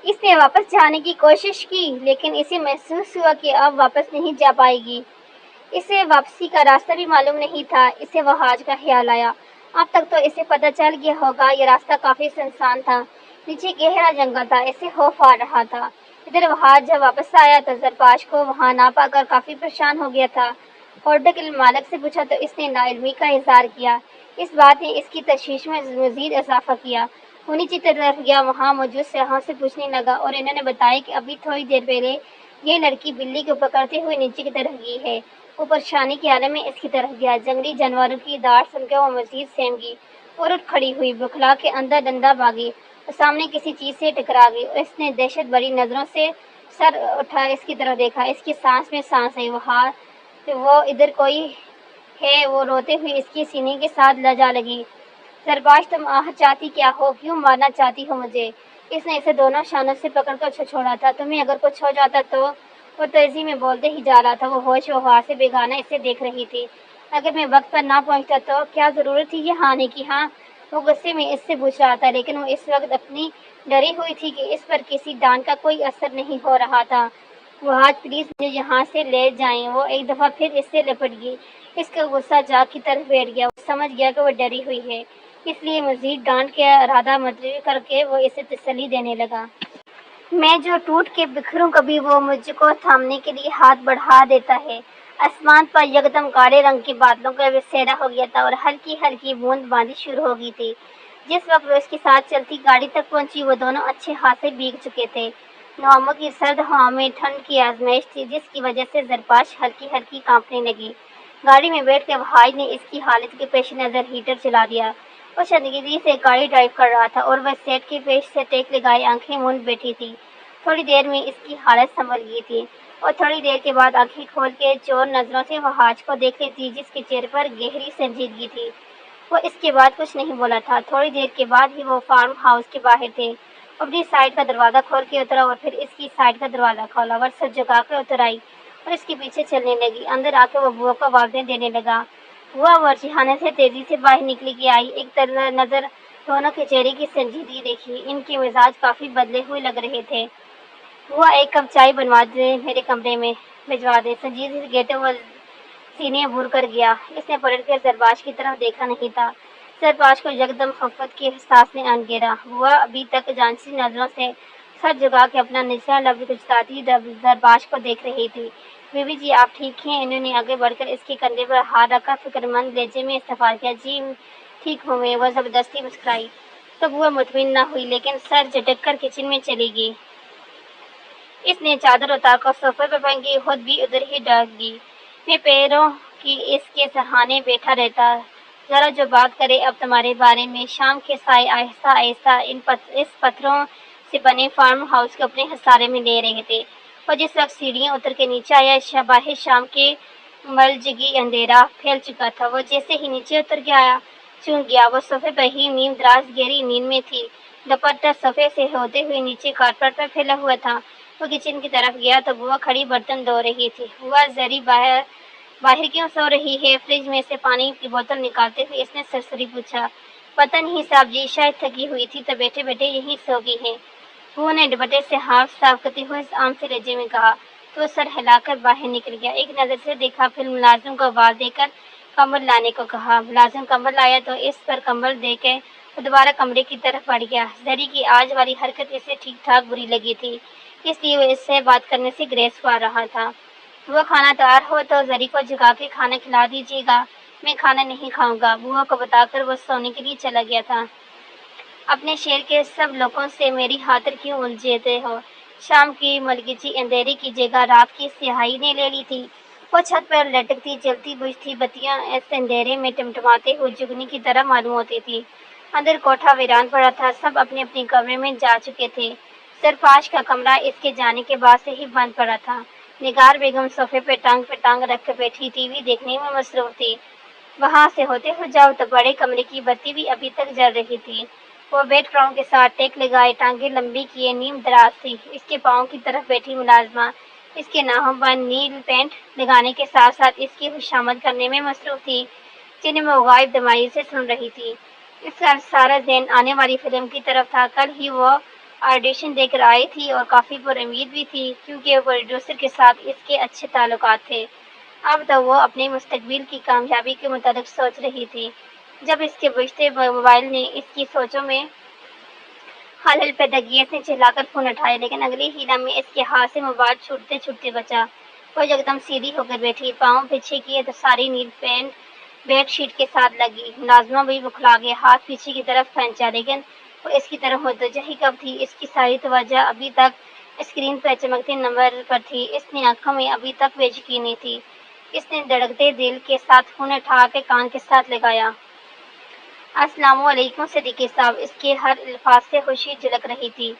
اس نے واپس جانے کی کوشش کی لیکن اسے محسوس ہوا کہ اب واپس نہیں جا پائے گی۔ اسے واپسی کا راستہ بھی معلوم نہیں تھا۔ اسے وہاج کا خیال آیا۔ اب تک تو اسے پتہ چل گیا ہوگا یہ راستہ کافی سنسان تھا، نیچے گہرا جنگل تھا، اسے خوف آ رہا تھا۔ ادھر وہاج جب واپس آیا تو زرپاش کو وہاں نہ پا کر کافی پریشان ہو گیا تھا۔ ہوٹل کے مالک سے پوچھا تو اس نے نا علمی کا اظہار کیا۔ اس بات نے اس کی تشویش میں مزید اضافہ کیا۔ وہ نیچے طرف گیا، وہاں موجود سیاحوں سے پوچھنے لگا اور انہوں نے بتایا کہ ابھی تھوڑی دیر پہلے یہ لڑکی بلی کو پکڑتے ہوئے نیچے کی طرف گئی ہے۔ وہ پریشانی کے عالم میں اس کی طرف گیا۔ جنگلی جانوروں کی داڑ سن کے وہ مزید سہم گئی اور اٹھ کھڑی ہوئی، بکھلا کے اندر دندہ بھاگی اور سامنے کسی چیز سے ٹکرا گئی اور اس نے دہشت بھری نظروں سے سر اٹھا اس کی طرف دیکھا۔ اس کی سانس میں سانس ہے، وہ ادھر کوئی ہے۔ وہ روتے ہوئے اس کے سینے کے ساتھ لجا لگی۔ زرپاش تم چاہتی کیا ہو؟ کیوں مارنا چاہتی ہو مجھے؟ اس نے اسے دونوں شانوں سے پکڑ کر چھوڑا تھا۔ تمہیں اگر کچھ ہو جاتا تو؟ وہ تیزی میں بولتے ہی جا رہا تھا۔ وہ ہوش و حواس سے بیگانہ اسے دیکھ رہی تھی۔ اگر میں وقت پر نہ پہنچتا تو کیا ضرورت تھی یہ آنے کی؟ ہاں، وہ غصے میں اس سے پوچھ رہا تھا لیکن وہ اس وقت اتنی ڈری ہوئی تھی کہ اس پر کسی ڈانٹ کا کوئی اثر نہیں ہو رہا تھا۔ وہاج پلیز مجھے یہاں سے لے جائیں۔ وہ ایک دفعہ پھر اس سے لپٹ گئی۔ اس کا غصہ جاگ کی طرف بیٹھ گیا۔ وہ سمجھ گیا کہ وہ ڈری ہوئی ہے، اس لیے مزید ڈانٹ کے ارادہ ملتوی کر کے وہ اسے تسلی دینے لگا۔ میں جو ٹوٹ کے بکھروں کبھی وہ مجھ کو تھامنے کے لیے ہاتھ بڑھا دیتا ہے۔ آسمان پر یکدم کالے رنگ کے بادلوں کا بسیرا ہو گیا تھا اور ہلکی ہلکی بوند باندی شروع ہو گئی تھی۔ جس وقت وہ اس کے ساتھ چلتی گاڑی تک پہنچی وہ دونوں اچھے خاصے بھیگ چکے تھے۔ نومبر کی سرد ہواؤں میں ٹھنڈ کی آزمائش تھی جس کی وجہ سے زرپاش ہلکی ہلکی کانپنے لگی۔ گاڑی میں بیٹھ کے وہاج نے اس کی حالت کے پیش نظر ہیٹر چلا دیا۔ وہ شنگیدی سے گاڑی ڈرائیو کر رہا تھا اور وہ سیٹ کے پیچ سے ٹیک لگائے آنکھیں موند بیٹھی تھی۔ تھوڑی دیر میں اس کی حالت سنبھل گئی تھی اور تھوڑی دیر کے بعد آنکھیں کھول کے چور نظروں سے وہاج کو دیکھ رہی تھی جس کے چہرے پر گہری سنجیدگی تھی۔ وہ اس کے بعد کچھ نہیں بولا تھا۔ تھوڑی دیر کے بعد ہی وہ فارم ہاؤس کے باہر تھے۔ اپنی سائیڈ کا دروازہ کھول کے اترا اور پھر اس کی سائیڈ کا دروازہ کھولا۔ وہ سر جھکا کے اتر آئی اور اس کے پیچھے چلنے لگی۔ اندر آ کے وہ بوا کو آوازیں دینے لگا۔ بوا ورچیخانے سے تیزی سے باہر نکلی کے آئی۔ ایک نظر دونوں کے چہرے کی سنجیدگی دیکھی۔ ان کے مزاج کافی بدلے ہوئے لگ رہے تھے۔ بوا ایک کپ چائے بنوا دیں، میرے کمرے میں بھجوا دیں۔ سنجیدگی سے کہتے وہ سینے عبور کر گیا۔ اس نے پلٹ کر زرپاش کی طرف دیکھا نہیں تھا۔ زرپاش کو یکدم خفت کے احساس نے آن گھیرا۔ بوا ابھی تک جانسی نظروں سے سر جھکا کے اپنا نچلا لب کچلاتی زرپاش کو دیکھ رہی تھی۔ بیوی جی آپ ٹھیک ہیں؟ انہوں نے آگے بڑھ کر اس کے کندھے پر ہاتھ رکھ کر فکر مند لہجے میں استفسار کیا۔ جی ٹھیک ہوں میں۔ وہ زبردستی مسکرائی تو بوا مطمئن نہ ہوئی لیکن سر جھٹک کر کچن میں چلی گئی۔ اس نے چادر اتار کر صوفے پر پھینکی، خود بھی ادھر ہی ڈال گئی۔ میں پیروں کی اس کے سرہانے بیٹھا رہتا، ذرا جو بات کرے اب تمہارے بارے میں۔ شام کے سائے آہستہ آہستہ اس پتھروں سے بنے فارم ہاؤس کو اپنے حصارے میں لے رہے تھے۔ اور جس وقت سیڑھیاں اتر کے نیچے آیا باہر شام کے ملجگی اندھیرا پھیل چکا تھا۔ وہ جیسے ہی نیچے اتر کے آیا چونک گیا۔ وہ صوفے پر ہی نیم دراز گہری نیند میں تھی۔ دوپٹہ صوفے سے ہوتے ہوئے نیچے کارپیٹ پر پھیلا ہوا تھا۔ وہ کچن کی طرف گیا تو بوا کھڑی برتن دھو رہی تھی۔ بوا زری باہر کیوں سو رہی ہے؟ فریج میں سے پانی کی بوتل نکالتے ہوئے اس نے سرسری پوچھا۔ پتہ نہیں صاحب جی، شاید تھکی ہوئی تھی تو بیٹھے بیٹھے یہیں سو گئی ہیں، بوا نے دوپٹے سے ہاتھ صاف کرتے ہوئے عام سے لہجے میں کہا تو سر ہلا کر باہر نکل گیا۔ ایک نظر سے دیکھا، پھر ملازم کو آواز دے کر کمبل لانے کو کہا۔ ملازم کمبل لایا تو اس پر کمبل دے کے وہ دوبارہ کمرے کی طرف بڑھ گیا۔ زری کی آج والی حرکت اسے ٹھیک ٹھاک بری لگی تھی، اس لیے وہ اس سے بات کرنے سے گریز پا رہا تھا۔ بوا کھانا تیار ہو تو زری کو جگا کے کھانا کھلا دیجیے گا، میں کھانا نہیں کھاؤں گا، بوا کو بتا کر وہ سونے کے لیے چلا گیا تھا۔ اپنے شہر کے سب لوگوں سے میری خاطر کیوں الجھتے ہو؟ شام کی ملگجی اندھیرے کی جگہ رات کی سیاہی نے لے لی تھی۔ وہ چھت پر لٹکتی جلتی بجھتی بتیاں اس اندھیرے میں ٹمٹماتے ہوئے جگنی کی طرح معلوم ہوتی تھی۔ اندر کوٹھا ویران پڑا تھا، سب اپنے اپنے کمرے میں جا چکے تھے۔ زرپاش کا کمرہ اس کے جانے کے بعد سے ہی بند پڑا تھا۔ نگار بیگم صوفے پہ ٹانگ رکھ کر بیٹھی ٹی وی دیکھنے میں مصروف تھی۔ وہاں سے ہوتے ہوئے جاؤ تو بڑے کمرے کی بتی بھی ابھی تک جل رہی تھی۔ وہ بیک گراؤنڈ کے ساتھ ٹیک لگائے، ٹانگیں لمبی کیے نیم دراز تھی۔ اس کے پاؤں کی طرف بیٹھی ملازمہ اس کے ناخن پر نیل پینٹ لگانے کے ساتھ ساتھ اس کی خوشامد کرنے میں مصروف تھی، جنہیں وہ غائب دماغی سے سن رہی تھی۔ اس کا سارا ذہن آنے والی فلم کی طرف تھا۔ کل ہی وہ آڈیشن دے کر آئی تھی اور کافی پر امید بھی تھی کیونکہ پروڈیوسر کے ساتھ اس کے اچھے تعلقات تھے۔ اب تو وہ اپنے مستقبل کی کامیابی کے متعلق سوچ رہی تھی جب اس کے بجتے موبائل نے اس کی سوچوں میں خلل پیدا کیا۔ اس نے چلا کر فون اٹھایا لیکن اگلے ہی لمحے اس کے ہاتھ سے موبائل چھوٹتے چھوٹتے بچا۔ وہ یکدم سیدھی ہو کر بیٹھی، پاؤں پیچھے کیے تو ساری نیل پینٹ بیڈ شیٹ کے ساتھ لگی۔ ملازمہ بھی بکھلا گیا، ہاتھ پیچھے کی طرف کھینچا لیکن وہ اس کی طرف متوجہ ہی کب تھی۔ اس کی ساری توجہ ابھی تک اسکرین پر چمکتے نمبر پر تھی۔ اس نے آنکھوں میں ابھی تک بے یقینی تھی۔ اس نے دھڑکتے دل کے ساتھ فون اٹھا کے کان کے ساتھ لگایا۔ السلام علیکم صدیقی صاحب۔ اس کے ہر الفاظ سے خوشی جھلک رہی تھی۔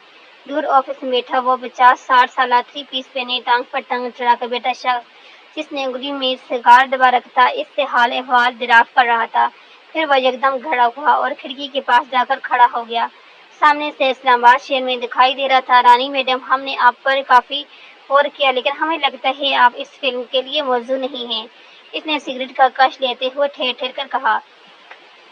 دور آفس میں بیٹھا وہ 50-60 سالہ 3 پیس پہنے ٹانگ پر ٹانگ چڑھا کر بیٹھا شخص جس نے انگلی میں سگار دبا رکھا تھا اس سے حال احوال دریافت کر رہا تھا۔ پھر وہ یکدم کھڑا ہوا اور کھڑکی کے پاس جا کر کھڑا ہو گیا۔ سامنے سے اسلام آباد شہر میں دکھائی دے رہا تھا۔ رانی میڈم، ہم نے آپ پر کافی غور کیا لیکن ہمیں لگتا ہے آپ اس فلم کے لیے موزوں نہیں ہیں۔ اس نے سگریٹ کا کش لیتے ہوئے ٹھیر ٹھیر کر کہا۔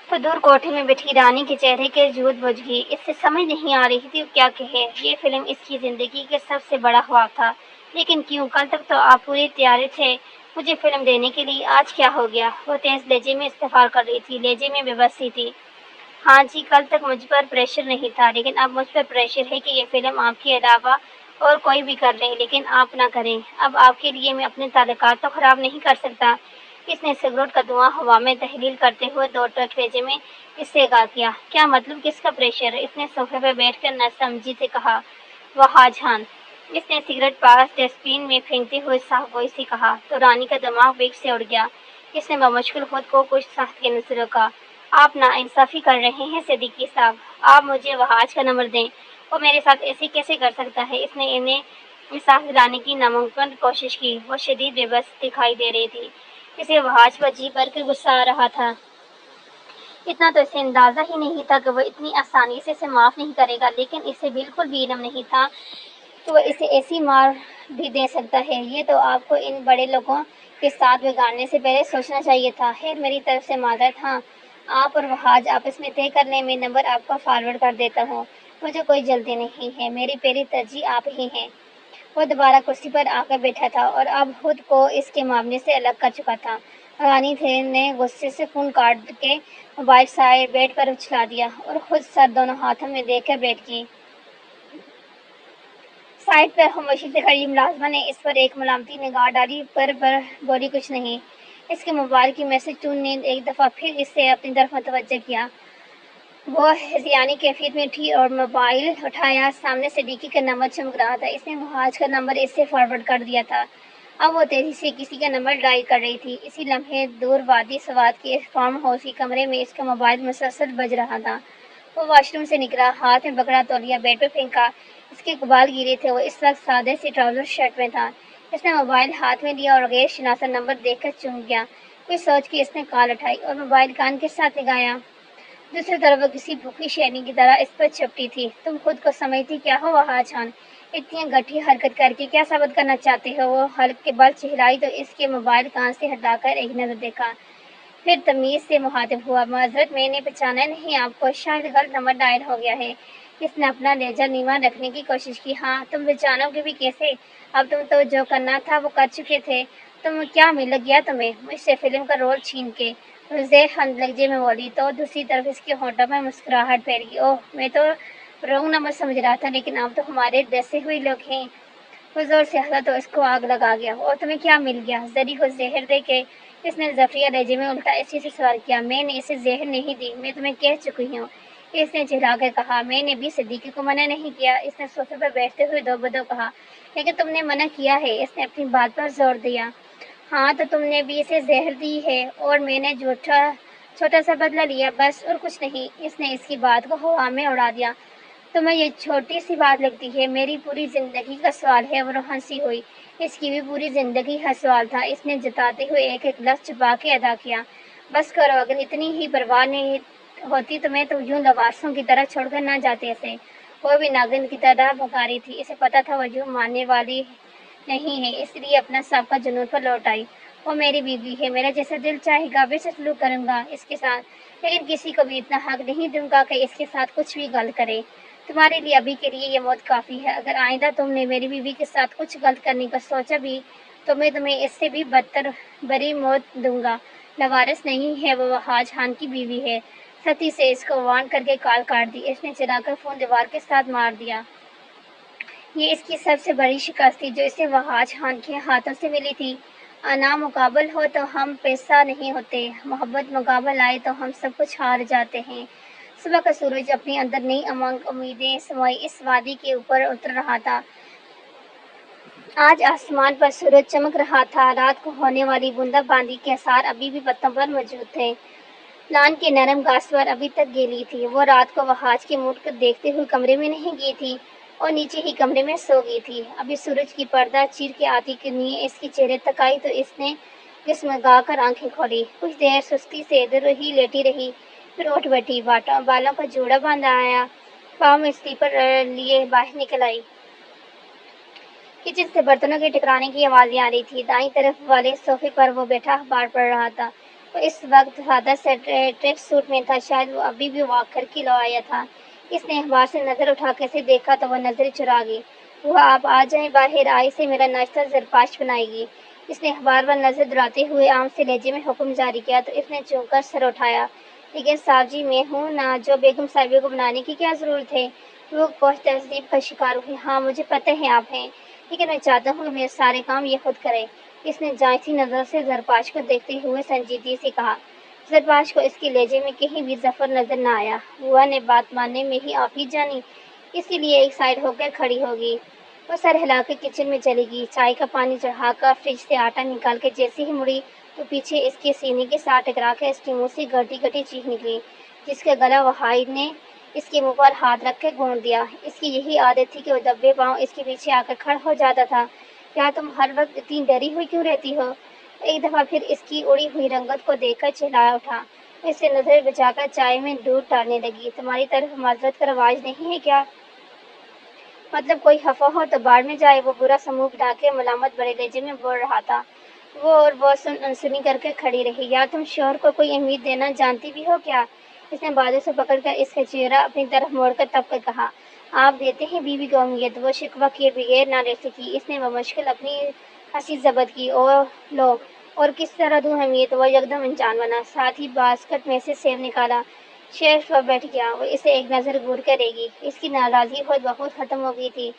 تو دور کوٹھے میں بیٹھی رانی کے چہرے کے جھوٹ بجھ گئی۔ اس سے سمجھ نہیں آ رہی تھی کیا کہے۔ یہ فلم اس کی زندگی کا سب سے بڑا خواب تھا لیکن کیوں؟ کل تک تو آپ پوری تیار تھے مجھے فلم دینے کے لیے، آج کیا ہو گیا؟ وہ تیز لہجے میں استفسار کر رہی تھی، لہجے میں بے بسی تھی۔ ہاں جی، کل تک مجھ پر پریشر نہیں تھا لیکن اب مجھ پر پریشر ہے کہ یہ فلم آپ کے علاوہ اور کوئی بھی کر لے لیکن آپ نہ کریں۔ اب آپ کے لیے میں اپنے تعلقات تو خراب نہیں کر سکتا۔ اس نے سگریٹ کا دھواں ہوا میں تحلیل کرتے ہوئے دو ٹوک لہجے میں اس سے کہا کیا؟ کیا مطلب کس کا پریشر؟ اس نے صوفے پر بیٹھ کر نہ سمجھی سے کہا۔ وہاں جان۔ اس نے سگریٹ پاس ڈسٹ بین میں پھینکتے ہوئے صاف گوئی سے کہا تو رانی کا دماغ بیگ سے اڑ گیا۔ اس نے بمشکل خود کو کچھ سخت کے نظر روکا۔ آپ ناانصافی کر رہے ہیں صدیقی صاحب، آپ مجھے وہاج کا نمبر دیں۔ وہ میرے ساتھ ایسے کیسے کر سکتا ہے؟ اس نے انہیں انصاف دلانے کی ناممکن کوشش کی۔ وہ شدید بے بس دکھائی دے رہی تھی۔ اسے وہاج پر جی بھر کر غصہ آ رہا تھا۔ اتنا تو اسے اندازہ ہی نہیں تھا کہ وہ اتنی آسانی سے اسے معاف نہیں کرے گا لیکن اسے بالکل بھی علم نہیں تھا کہ وہ اسے ایسی مار بھی دے سکتا ہے۔ یہ تو آپ کو ان بڑے لوگوں کے ساتھ بگاڑنے سے پہلے سوچنا چاہیے تھا۔ خیر، میری طرف سے معذرت۔ ہاں، آپ اور وہاج آپس میں طے کر لیں، میں نمبر آپ کو فارورڈ کر دیتا ہوں۔ مجھے کوئی جلدی نہیں ہے، میری پہلی ترجیح آپ ہی ہیں۔ وہ دوبارہ کرسی پر آ کر بیٹھا تھا اور اب خود کو اس کے معاملے سے الگ کر چکا تھا۔ رانی نے غصے سے فون کاٹ کے موبائل سائڈ بیڈ پر اچھلا دیا اور خود سر دونوں ہاتھوں میں دے کر بیٹھ گئی۔ سائڈ پر خاموشی سے کھڑی ملازمہ نے اس پر ایک ملامتی نگاہ ڈالی پر بولی کچھ نہیں۔ اس کے موبائل کی میسج ٹون نے ایک دفعہ پھر اس سے اپنی طرف متوجہ کیا۔ وہ ہذیانی کیفیت میں تھی اور موبائل اٹھایا۔ سامنے صدیقی کا نمبر چمک رہا تھا۔ اس نے وہاج کا نمبر اس سے فارورڈ کر دیا تھا۔ اب وہ تیزی سے کسی کا نمبر ڈائل کر رہی تھی۔ اسی لمحے دور وادی سوات کے فارم ہاؤس کے کمرے میں اس کا موبائل مسلسل بج رہا تھا۔ وہ واش روم سے نکلا، ہاتھ میں پکڑا تولیہ بیڈ پہ پھینکا۔ اس کے بال گیلے تھے۔ وہ اس وقت سادے سے ٹراؤزر شرٹ میں تھا۔ اس نے موبائل ہاتھ میں لیا اور غیر شناسا نمبر دیکھ کر چونک گیا۔ کچھ سوچ کے اس نے کال اٹھائی اور موبائل کان کے ساتھ لگایا۔ دوسری طرف وہ کسی بھوکی شیرنی کی طرح اس پر چپٹی تھی۔ تم خود کو سمجھتی کیا ہو وہاج جان؟ اتنی گٹھی حرکت کر کے کیا ثابت کرنا چاہتے ہو؟ وہ حلق کے بل چہرائی تو اس کے موبائل کان سے ہٹا کر ایک نظر دیکھا، پھر تمیز سے مخاطب ہوا۔ معذرت، میں نے پہچانا نہیں آپ کو، شاید غلط نمبر ڈائل ہو گیا ہے۔ اس نے اپنا لہجہ نیوا رکھنے کی کوشش کی۔ ہاں، تم پہچانو گے بھی کیسے؟ اب تم تو جو کرنا تھا وہ کر چکے تھے۔ تم کیا مل گیا تمہیں مجھ سے فلم کا رول چھین کے؟ زیر خند لہجے میں بولی تو دوسری طرف اس کے ہونٹوں میں مسکراہٹ پھیلی۔ اوہ، میں تو رونگ نمبر سمجھ رہا تھا لیکن آپ تو ہمارے ڈسے ہوئے لوگ ہیں۔ وہ زور سے ہنسا تو اس کو آگ لگا گیا۔ اور تمہیں کیا مل گیا؟ زری کو زہر دے کے؟ اس نے زفریہ لہجے میں الٹا اسی سے سوال کیا۔ میں نے اسے زہر نہیں دی، میں تمہیں کہہ چکی ہوں، اس نے چہرا کر کہا۔ میں نے بھی صدیقی کو منع نہیں کیا، اس نے صوفے پر بیٹھتے ہوئے دو بدو کہا۔ لیکن تم نے منع کیا ہے، اس نے اپنی بات پر زور دیا۔ ہاں، تو تم نے بھی اسے زہر دی ہے اور میں نے چھوٹا سا بدلہ لیا، بس اور کچھ نہیں۔ اس نے اس کی بات کو ہوا میں اڑا دیا۔ تمہیں یہ چھوٹی سی بات لگتی ہے؟ میری پوری زندگی کا سوال ہے۔ وہ ہنسی ہوئی۔ اس کی بھی پوری زندگی کا سوال تھا۔ اس نے جتاتے ہوئے ایک ایک لفظ چھپا کے ادا کیا۔ بس کرو، اگر اتنی ہی پرواہ نہیں ہوتی تو میں تو یوں لواسوں کی طرح چھوڑ کر نہ جاتے اسے۔ وہ بھی ناگن کی طرح بھکاری تھی۔ اسے پتا تھا وہ یوں ماننے والی نہیں ہے، اس لیے اپنا سابقہ جنون پر لوٹ آئی۔ وہ میری بیوی ہے، میرا جیسا دل چاہے گا ویسے سلوک کروں گا اس کے ساتھ، لیکن کسی کو بھی اتنا حق نہیں دوں گا کہ اس کے ساتھ کچھ بھی غلط کرے۔ تمہارے لیے ابھی کے لیے یہ موت کافی ہے۔ اگر آئندہ تم نے میری بیوی کے ساتھ کچھ غلط کرنے کا سوچا بھی تو میں تمہیں اس سے بھی بدتر بری موت دوں گا۔ لوارس نہیں ہے، وہ حاج خان کی بیوی ہے۔ سختی سے اس کو وارن کر کے کال کاٹ دی۔ اس نے چلا کر فون دیوار کے ساتھ مار دیا۔ یہ اس کی سب سے بڑی شکست تھی جو اسے وحاج خان کے ہاتھوں سے ملی تھی۔ انا مقابل ہو تو ہم پیسہ نہیں ہوتے، محبت مقابل آئے تو ہم سب کچھ ہار جاتے ہیں۔ صبح کا سورج اپنے اندر نئی امنگ امیدیں سموئے اس وادی کے اوپر اتر رہا تھا۔ آج آسمان پر سورج چمک رہا تھا۔ رات کو ہونے والی بوندا باندی کے آثار ابھی بھی پتوں پر موجود تھے۔ لان کی نرم گھاس پر ابھی تک گیلی تھی۔ وہ رات کو وحاج کے منہ کو دیکھتے ہوئے کمرے میں نہیں گئی تھی اور نیچے ہی کمرے میں سو گئی تھی۔ ابھی سورج کی پردہ چیر کے آتی کرنیں اس کے چہرے تک آئی تو اس نے گسمگا کر آنکھیں کھولی۔ کچھ دیر سستی سے ادھر ہی لیٹی رہی، پھر اٹھ بیٹھی، بالوں کا جوڑا باندھا آیا، پاؤں میں سلیپر لیے باہر نکل آئی۔ کچن سے برتنوں کے ٹکرانے کی آوازیں آ رہی تھی۔ دائیں طرف والے صوفے پر وہ بیٹھا اخبار پڑھ رہا تھا۔ وہ اس وقت سادہ سے ٹریک سوٹ میں تھا، شاید وہ ابھی بھی واک کر کے لو آیا تھا۔ اس نے اخبار سے نظر اٹھا کے اسے دیکھا تو وہ نظریں چرا گئی۔ وہ آپ آ جائیں باہر، آئی سے میرا ناشتہ زرپاش بنائے گی۔ اس نے اخبار پر نظر دوڑاتے ہوئے عام سے لہجے میں حکم جاری کیا تو اس نے چونک کر سر اٹھایا۔ لیکن صاحب جی میں ہوں نا، جو بیگم صاحبہ کو بنانے کی کیا ضرورت ہے؟ وہ کوہ تہذیب کا شکار ہوئی۔ ہاں مجھے پتہ ہے آپ ہیں، لیکن میں چاہتا ہوں کہ میرے سارے کام یہ خود کرے۔ اس نے جانچتی نظر سے زرپاش کو دیکھتے ہوئے سنجیدگی سے کہا۔ زرپاش کو اس کے لہجے میں کہیں بھی ظفر نظر نہ آیا۔ بوا نے بات ماننے میں ہی آپ ہی جانی، اسی لیے ایک سائیڈ ہو کر کھڑی ہوگی۔ وہ سر ہلا کر کچن میں چلی گئی۔ چائے کا پانی چڑھا کر فریج سے آٹا نکال کے جیسے ہی مڑی تو پیچھے اس کے سینے کے ساتھ ٹکرا کر اس کے منہ سے گھٹی گھٹی چیخ نکلی، جس کا گلا وحید نے اس کے منہ پر ہاتھ رکھ کے گونڈ دیا۔ اس کی یہی عادت تھی کہ وہ دبے پاؤں اس کے پیچھے آ کر کھڑا ہو جاتا تھا۔ کیا تم ہر وقت اتنی ڈری ہوئی کیوں رہتی ہو؟ ایک دفعہ پھر اس کی اڑی ہوئی رنگت کو دیکھ کر چلا اٹھا۔ اس سے نظر بچا کر چائے میں دودھ ڈالنے لگی۔ تمہاری طرف معذرت کا رواج نہیں ہے کیا؟ مطلب کوئی خفا ہو تو باڑ میں جائے، وہ برا سا منہ بنا کے ملامت بھرے لہجے میں بول رہا تھا۔ وہ سنی کر کے کھڑی رہی۔ یا تم شوہر کو کوئی اہمیت دینا جانتی بھی ہو کیا؟ اس نے بازو سے پکڑ کر اس کا چہرہ اپنی طرف موڑ کر تب کر کہا۔ آپ دیتے ہیں بیوی کو اہمیت؟ وہ شکوہ کیے بغیر نہ رہ سکی۔ اس نے بمشکل اپنی ہنسی ضبط کی۔ لو اور کس طرح دوں اہمیت؟ وہ یکدم انجان بنا، ساتھ ہی باسکٹ میں سے سیب نکالا، شیلف پر بیٹھ گیا۔ وہ اسے ایک نظر گور کرے گی۔ اس کی ناراضگی خود بخود ختم ہو گئی تھی۔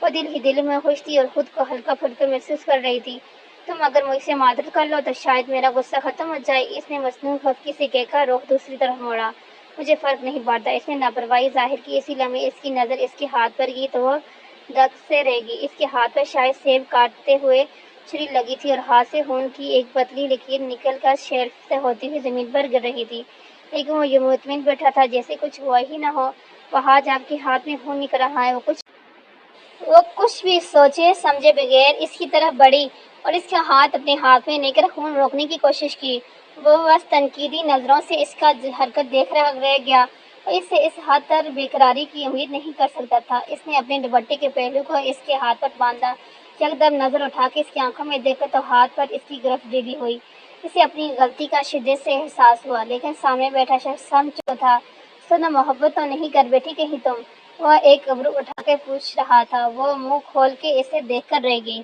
وہ دل ہی دل میں خوش تھی اور خود کو ہلکا پھلکا محسوس کر رہی تھی۔ تم اگر مجھ سے معذرت کر لو تو شاید میرا غصہ ختم ہو جائے۔ اس نے مصنوعی خفگی سے کہہ کر رخ دوسری طرف موڑا۔ مجھے فرق نہیں پڑتا۔ اس نے لاپرواہی ظاہر کی۔ اسی لمحے اس کی نظر اس کے ہاتھ پر گئی تو وہ دک سے رہ گئی۔ اس کے ہاتھ پر شاید سیب کاٹتے ہوئے چھری لگی تھی اور ہاتھ سے خون کی ایک پتلی لکیر نکل کر شیلف سے ہوتی ہوئی زمین پر گر رہی تھی، لیکن وہ یہ مطمئن بیٹھا تھا جیسے کچھ ہوا ہی نہ ہو۔ وحاج آپ کے ہاتھ میں خون نکل رہا ہے۔ وہ کچھ بھی سوچے سمجھے بغیر اس کی طرف بڑھی اور اس کا ہاتھ اپنے ہاتھ میں لے کر خون روکنے کی کوشش کی۔ وہ بس تنقیدی نظروں سے اس کا حرکت دیکھ رہ گیا اور اس سے اس حد تک بیقراری کی امید نہیں کر سکتا تھا۔ اس نے اپنے دوپٹے کے پہلو کو اس کے ہاتھ پر باندھا، یکدم نظر اٹھا کے اس کی آنکھوں میں دیکھا تو ہاتھ پر اس کی گرفت ڈھیلی ہوئی۔ اسے اپنی غلطی کا شدت سے احساس ہوا، لیکن سامنے بیٹھا شخص سمجھ چکا تھا۔ سنو، محبت تو نہیں کر بیٹھی کہیں تم؟ وہ ایک ابرو اٹھا کے پوچھ رہا تھا۔ وہ منہ کھول کے اسے دیکھ کر رہ گئی۔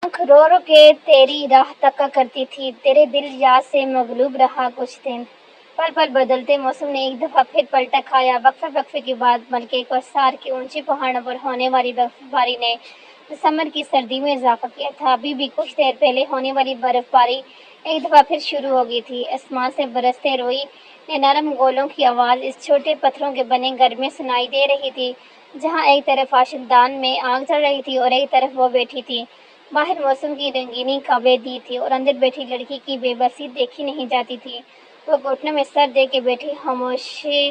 آنکھ رو رو کے تیری راہ تکا کرتی تھی، تیرے دل یاد سے مغلوب رہا کچھ دن۔ پل پل بدلتے موسم نے ایک دفعہ پھر پلٹا کھایا۔ وقفے کے بعد ملکہ کوثر کے اونچے پہاڑوں پر ہونے والی برف باری نے دسمبر کی سردی میں اضافہ کیا تھا۔ ابھی بھی کچھ دیر پہلے ہونے والی برف باری ایک دفعہ پھر شروع ہو گئی تھی۔ آسمان سے برستے روئی نرم گولوں کی آواز اس چھوٹے پتھروں کے بنے گھر میں سنائی دے رہی تھی، جہاں ایک طرف عاشقدان میں آگ جل رہی تھی اور ایک طرف وہ بیٹھی تھی۔ باہر موسم کی رنگینی قابل دید تھی اور اندر بیٹھی لڑکی کی بے بسی دیکھی نہیں جاتی تھی۔ وہ گھٹنوں میں سر دے کے بیٹھی خاموشی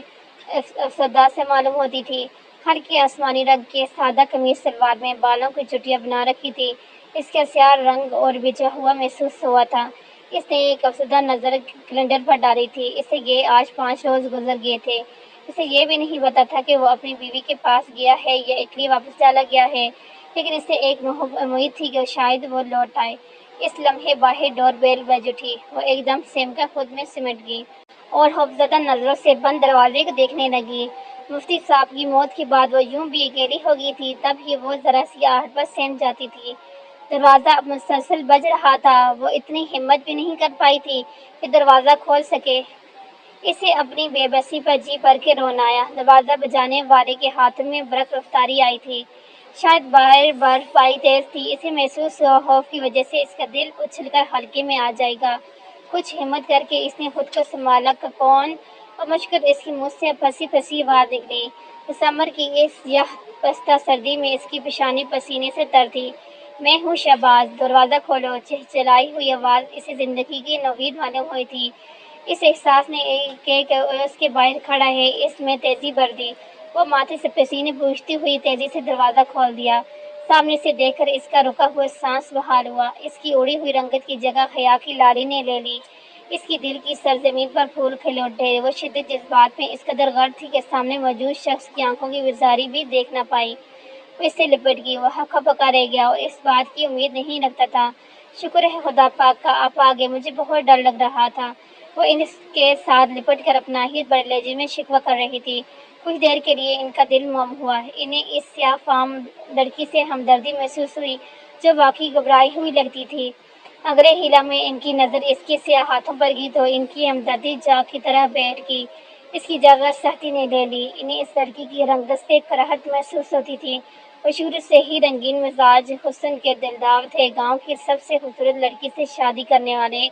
افسردہ سے معلوم ہوتی تھی۔ ہلکے آسمانی رنگ کے سادہ قمیص شلوار میں بالوں کی چٹیاں بنا رکھی تھی۔ اس کا سیاہ رنگ اور بجھا ہوا محسوس ہوا تھا۔ اس نے ایک افسردہ نظر کیلنڈر پر ڈالی تھی۔ اسے یہ آج 5 روز گزر گئے تھے۔ اسے یہ بھی نہیں پتا تھا کہ وہ اپنی بیوی کے پاس گیا ہے یا اٹلی واپس چلا گیا ہے، لیکن اسے ایک امید تھی کہ شاید وہ لوٹ آئے۔ اس لمحے باہر ڈور بیل بج اٹھی۔ وہ ایک دم سمٹ کر خود میں سمٹ گئی اور خوفزدہ نظروں سے بند دروازے کو دیکھنے لگی۔ مفتی صاحب کی موت کے بعد وہ یوں بھی اکیلی ہو گئی تھی، تب ہی وہ ذرا سی آہٹ پر سہم جاتی تھی۔ دروازہ اب مسلسل بج رہا تھا، وہ اتنی ہمت بھی نہیں کر پائی تھی کہ دروازہ کھول سکے۔ اسے اپنی بے بسی پر جی بھر کے رونا آیا۔ دروازہ بجانے والے کے ہاتھ میں برق رفتاری آئی تھی۔ شاید باہر برفباری تیز تھی، اسے محسوس ہوا خوف کی وجہ سے اس کا دل اچھل کر حلقے میں آ جائے گا۔ کچھ ہمت کر کے اس نے خود کو سنبھالا کہ کون، اور مشکل اس کے منہ سے پھنسی پھنسی آواز نکلی۔ دسمبر کی اس یخ بستہ سردی میں اس کی پیشانی پسینے سے تر تھی۔ میں ہوں شہباز، دروازہ کھولو۔ چہچہائی ہوئی آواز اسے زندگی کی نوید معلوم ہوئی تھی۔ اس احساس نے کہ اس کے باہر کھڑا ہے، اس میں تیزی بھر دی۔ وہ ماتھے سے پسینے پوچھتی ہوئی تیزی سے دروازہ کھول دیا۔ سامنے سے دیکھ کر اس کا رکا ہوا سانس بحال ہوا۔ اس کی اڑی ہوئی رنگت کی جگہ حیا کی لالی نے لے لی۔ اس کی دل کی سرزمین پر پھول کھل اٹھے۔ وہ شدت جذبات میں اس قدر غرق تھی کہ سامنے موجود شخص کی آنکھوں کی وزاری بھی دیکھ نہ پائی۔ وہ اس سے لپٹ گئی۔ وہ ہکا بکا رہ گیا اور اس بات کی امید نہیں رکھتا تھا۔ شکر ہے خدا پاک کا آپ آ گئے، مجھے بہت ڈر لگ رہا تھا۔ وہ ان کے ساتھ لپٹ کر اپناہیت بھرے لہجے میں شکوہ کر رہی تھی۔ کچھ دیر کے لیے ان کا دل مم ہوا۔ انہیں اس سیاہ فام لڑکی سے ہمدردی محسوس ہوئی جو واقعی گھبرائی ہوئی لگتی تھی۔ اگلے ہیلا میں ان کی نظر اس کے سیاہ ہاتھوں پر گئی تو ان کی ہمدردی جاگ کی طرح بیٹھ گئی۔ اس کی جگہ سختی نے لے لی۔ انہیں اس لڑکی کی رنگت سے کراہت محسوس ہوتی تھی۔ وہ شروع سے ہی رنگین مزاج، حسن کے دلدار تھے۔ گاؤں کی سب سے خوبصورت لڑکی سے شادی کرنے والے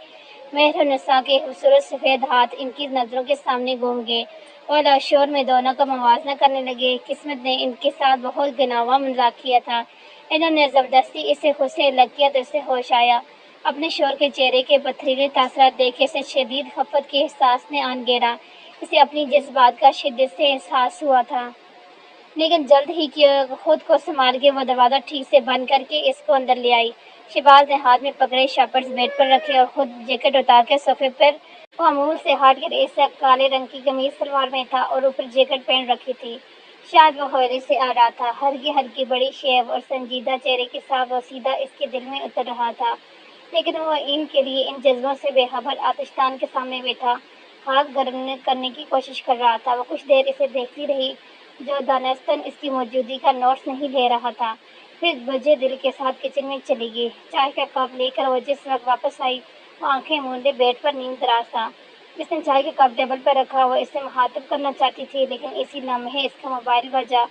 مہر النساء کے خوبصورت سفید ہاتھ ان کی نظروں کے سامنے گھوم گئے اور لاشعور میں دونوں کا موازنہ کرنے لگے۔ قسمت نے ان کے ساتھ بہت گناواں مذاق کیا تھا۔ انہوں نے زبردستی اسے خود سے الگ کیا تو اسے ہوش آیا۔ اپنے شوہر کے چہرے کے پتھریلے تاثرات دیکھ اسے شدید خفت کے احساس نے آن گھیرا۔ اسے اپنی جذبات کا شدت سے احساس ہوا تھا، لیکن جلد ہی خود کو سنبھال کے وہ دروازہ ٹھیک سے بند کر کے اس کو اندر لے آئی۔ شہباز نے ہاتھ میں پکڑے شاپرز بیڈ پر رکھے اور خود جیکٹ اتار کے صوفے پر معمول سے ہٹ کر اس کالے رنگ کی قمیض سلوار میں تھا اور اوپر جیکٹ پہن رکھی تھی۔ شاید وہ حویلی سے آ رہا تھا۔ ہلکی ہلکی بڑی شیو اور سنجیدہ چہرے کے ساتھ وہ سیدھا اس کے دل میں اتر رہا تھا، لیکن وہ ان کے لیے ان جذبوں سے بے خبر آتشدان کے سامنے بیٹھا ہاتھ گرم کرنے کی کوشش کر رہا تھا۔ وہ کچھ دیر اسے دیکھتی رہی جو دانستاً اس کی موجودگی کا نوٹس نہیں لے رہا تھا، پھر بجے دل کے ساتھ کچن میں چلی گئی۔ چائے کا کپ لے کر وہ جس وقت واپس آئی وہ آنکھیں مونڈے بیڈ پر نیند دراز تھا۔ جس نے چائے کا کپ ٹیبل پر رکھا وہ اسے مخاطب کرنا چاہتی تھی، لیکن اسی لمحے اس کا موبائل بجا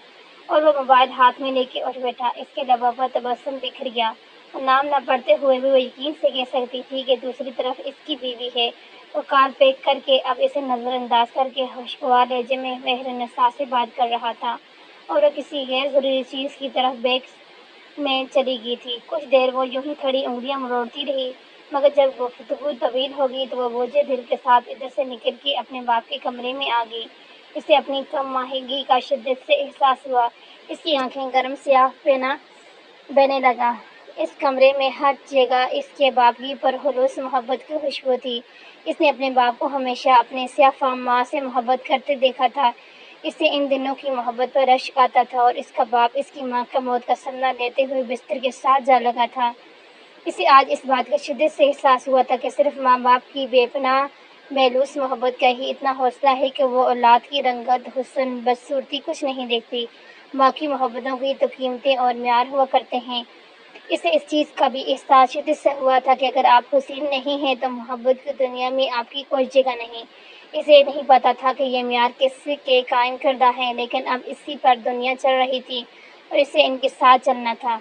اور وہ موبائل ہاتھ میں لے کے اٹھ بیٹھا۔ اس کے لبوں پر تبسم بکھر گیا۔ وہ نام نہ پڑھتے ہوئے بھی وہ یقین سے کہہ سکتی تھی کہ دوسری طرف اس کی بیوی ہے۔ وہ کال پیک کر کے اب اسے نظر انداز کر کے خوشگوار لہجے میں مہر النساء سے بات کر رہا تھا اور وہ کسی غیر ضروری چیز کی طرف بیگ میں چلی گئی تھی۔ کچھ دیر وہ یوں ہی کھڑی انگلیاں مروڑتی رہی، مگر جب گفتگو طویل ہو گئی تو وہ بوجھے دل کے ساتھ ادھر سے نکل کے اپنے باپ کے کمرے میں آ گئی۔ اسے اپنی کم ماہیگی کا شدت سے احساس ہوا۔ اس کی آنکھیں گرم سیاہ پینہ بہنے لگا۔ اس کمرے میں ہر جگہ اس کے باپ کی پرخلوص محبت کی خوشبو تھی۔ اس نے اپنے باپ کو ہمیشہ اپنے سیاہ فام ماں سے محبت کرتے دیکھا تھا۔ اسے ان دنوں کی محبت پر رشک آتا تھا اور اس کا باپ اس کی ماں کا موت کا صدمہ لیتے ہوئے بستر کے ساتھ جا لگا تھا۔ اسے آج اس بات کا شدت سے احساس ہوا تھا کہ صرف ماں باپ کی بے پناہ بےلوث محبت کا ہی اتنا حوصلہ ہے کہ وہ اولاد کی رنگت، حسن، بدصورتی کچھ نہیں دیکھتی، باقی محبتوں کی تو قیمتیں اور معیار ہوا کرتے ہیں۔ اسے اس چیز کا بھی احساس شدت سے ہوا تھا کہ اگر آپ حسین نہیں ہیں تو محبت کی دنیا میں آپ کی کوئی جگہ نہیں۔ اسے نہیں پتا تھا کہ یہ معیار کس کے قائم کردہ ہے، لیکن اب اسی پر دنیا چل رہی تھی اور اسے ان کے ساتھ چلنا تھا۔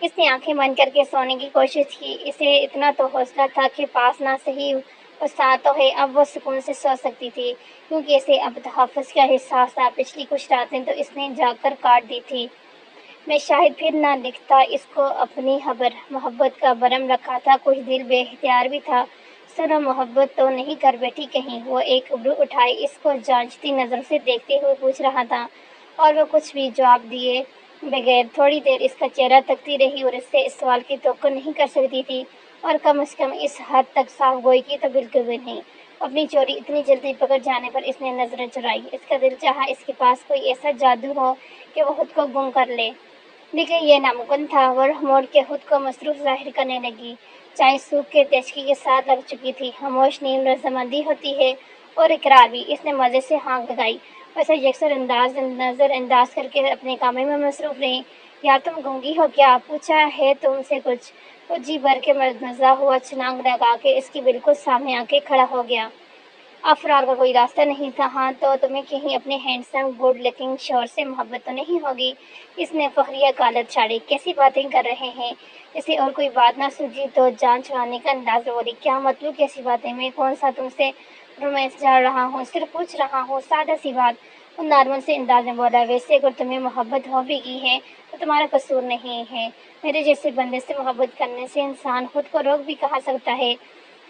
اس نے آنکھیں بند کر کے سونے کی کوشش کی۔ اسے اتنا تو حوصلہ تھا کہ پاس نہ صحیح وہ ساتھ تو ہے، اب وہ سکون سے سو سکتی تھی، کیونکہ اسے اب تحفظ کا احساس تھا۔ پچھلی کچھ راتیں تو اس نے جاگ کر کاٹ دی تھی۔ میں شاید پھر نہ لکھتا اس کو اپنی خبر، محبت کا بھرم رکھا تھا، کچھ دل بے اختیار بھی تھا۔ سنو، محبت تو نہیں کر بیٹھی کہیں؟ وہ ایک ابرو اٹھائے اس کو جانچتی نظر سے دیکھتے ہوئے پوچھ رہا تھا، اور وہ کچھ بھی جواب دیے بغیر تھوڑی دیر اس کا چہرہ تکتی رہی اور اس سے اس سوال کی توقع نہیں کر سکتی تھی، اور کم از کم اس حد تک صاف گوئی کی تو بالکل بھی نہیں۔ اپنی چوری اتنی جلدی پکڑ جانے پر اس نے نظریں چرائی۔ اس کا دل چاہا اس کے پاس کوئی ایسا جادو ہو کہ وہ خود کو گم کر لے، لیکن یہ ناممکن تھا۔ وہ رخ موڑ کے خود کو مصروف ظاہر کرنے لگی۔ چائے سوکھ کے تیزکی کے ساتھ لگ چکی تھی۔ خاموش نیند رضامندی ہوتی ہے اور اقرار بھی۔ اس نے مزے سے ہانک لگائی۔ ویسے یکسر نظر انداز کر کے اپنے کاموں میں مصروف رہیں۔ یار تم گونگی ہو کیا؟ پوچھا ہے تم سے کچھ؟ وہ جی بھر کے مزہ ہوا چھلانگ لگا کے اس کے بالکل سامنے آ کے کھڑا ہو گیا۔ اب فرار کا کوئی راستہ نہیں تھا۔ ہاں تو تمہیں کہیں اپنے ہینڈسم گڈ لکنگ شوہر سے محبت تو نہیں ہوگی؟ اس نے فخریہ کالت چھاڑی۔ کیسی باتیں کر رہے ہیں؟ اسے اور کوئی بات نہ سوجی تو جان چھڑانے کا انداز میں بولی، کیا مطلب کیسی باتیں؟ میں کون سا تم سے رومانس جاڑ رہا ہوں، صرف پوچھ رہا ہوں، سادہ سی بات۔ وہ نارمل سے انداز میں بولا، ویسے اگر تمہیں محبت ہو بھی کی ہے تو تمہارا قصور نہیں ہے، میرے جیسے بندے سے محبت کرنے سے انسان خود کو روک بھی کہا سکتا ہے۔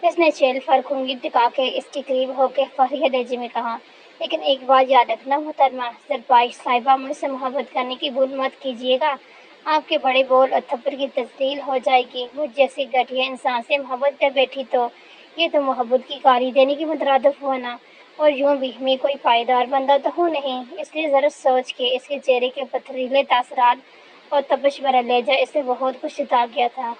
اس نے چیل پر انگلی ٹکا کے اس کے قریب ہو کے فخریہ لہجے میں کہا، لیکن ایک بات یاد رکھنا محترمہ زرپائش صاحبہ، مجھ سے محبت کرنے کی بھول مت کیجیے گا، آپ کے بڑے بول اور تھپڑ کی تسلیل ہو جائے گی۔ مجھ جیسی گھٹیا انسان سے محبت کر بیٹھی تو یہ تو محبت کی گالی دینے کی مترادف ہوا نا، اور یوں بھی میں کوئی پائیدار بندہ تو ہوں نہیں۔ اس لیے ذرا سوچ کے اس کے چہرے کے پتھریلے تاثرات اور تپش بھرا لہجہ اسے بہت کچھ ستا گیا تھا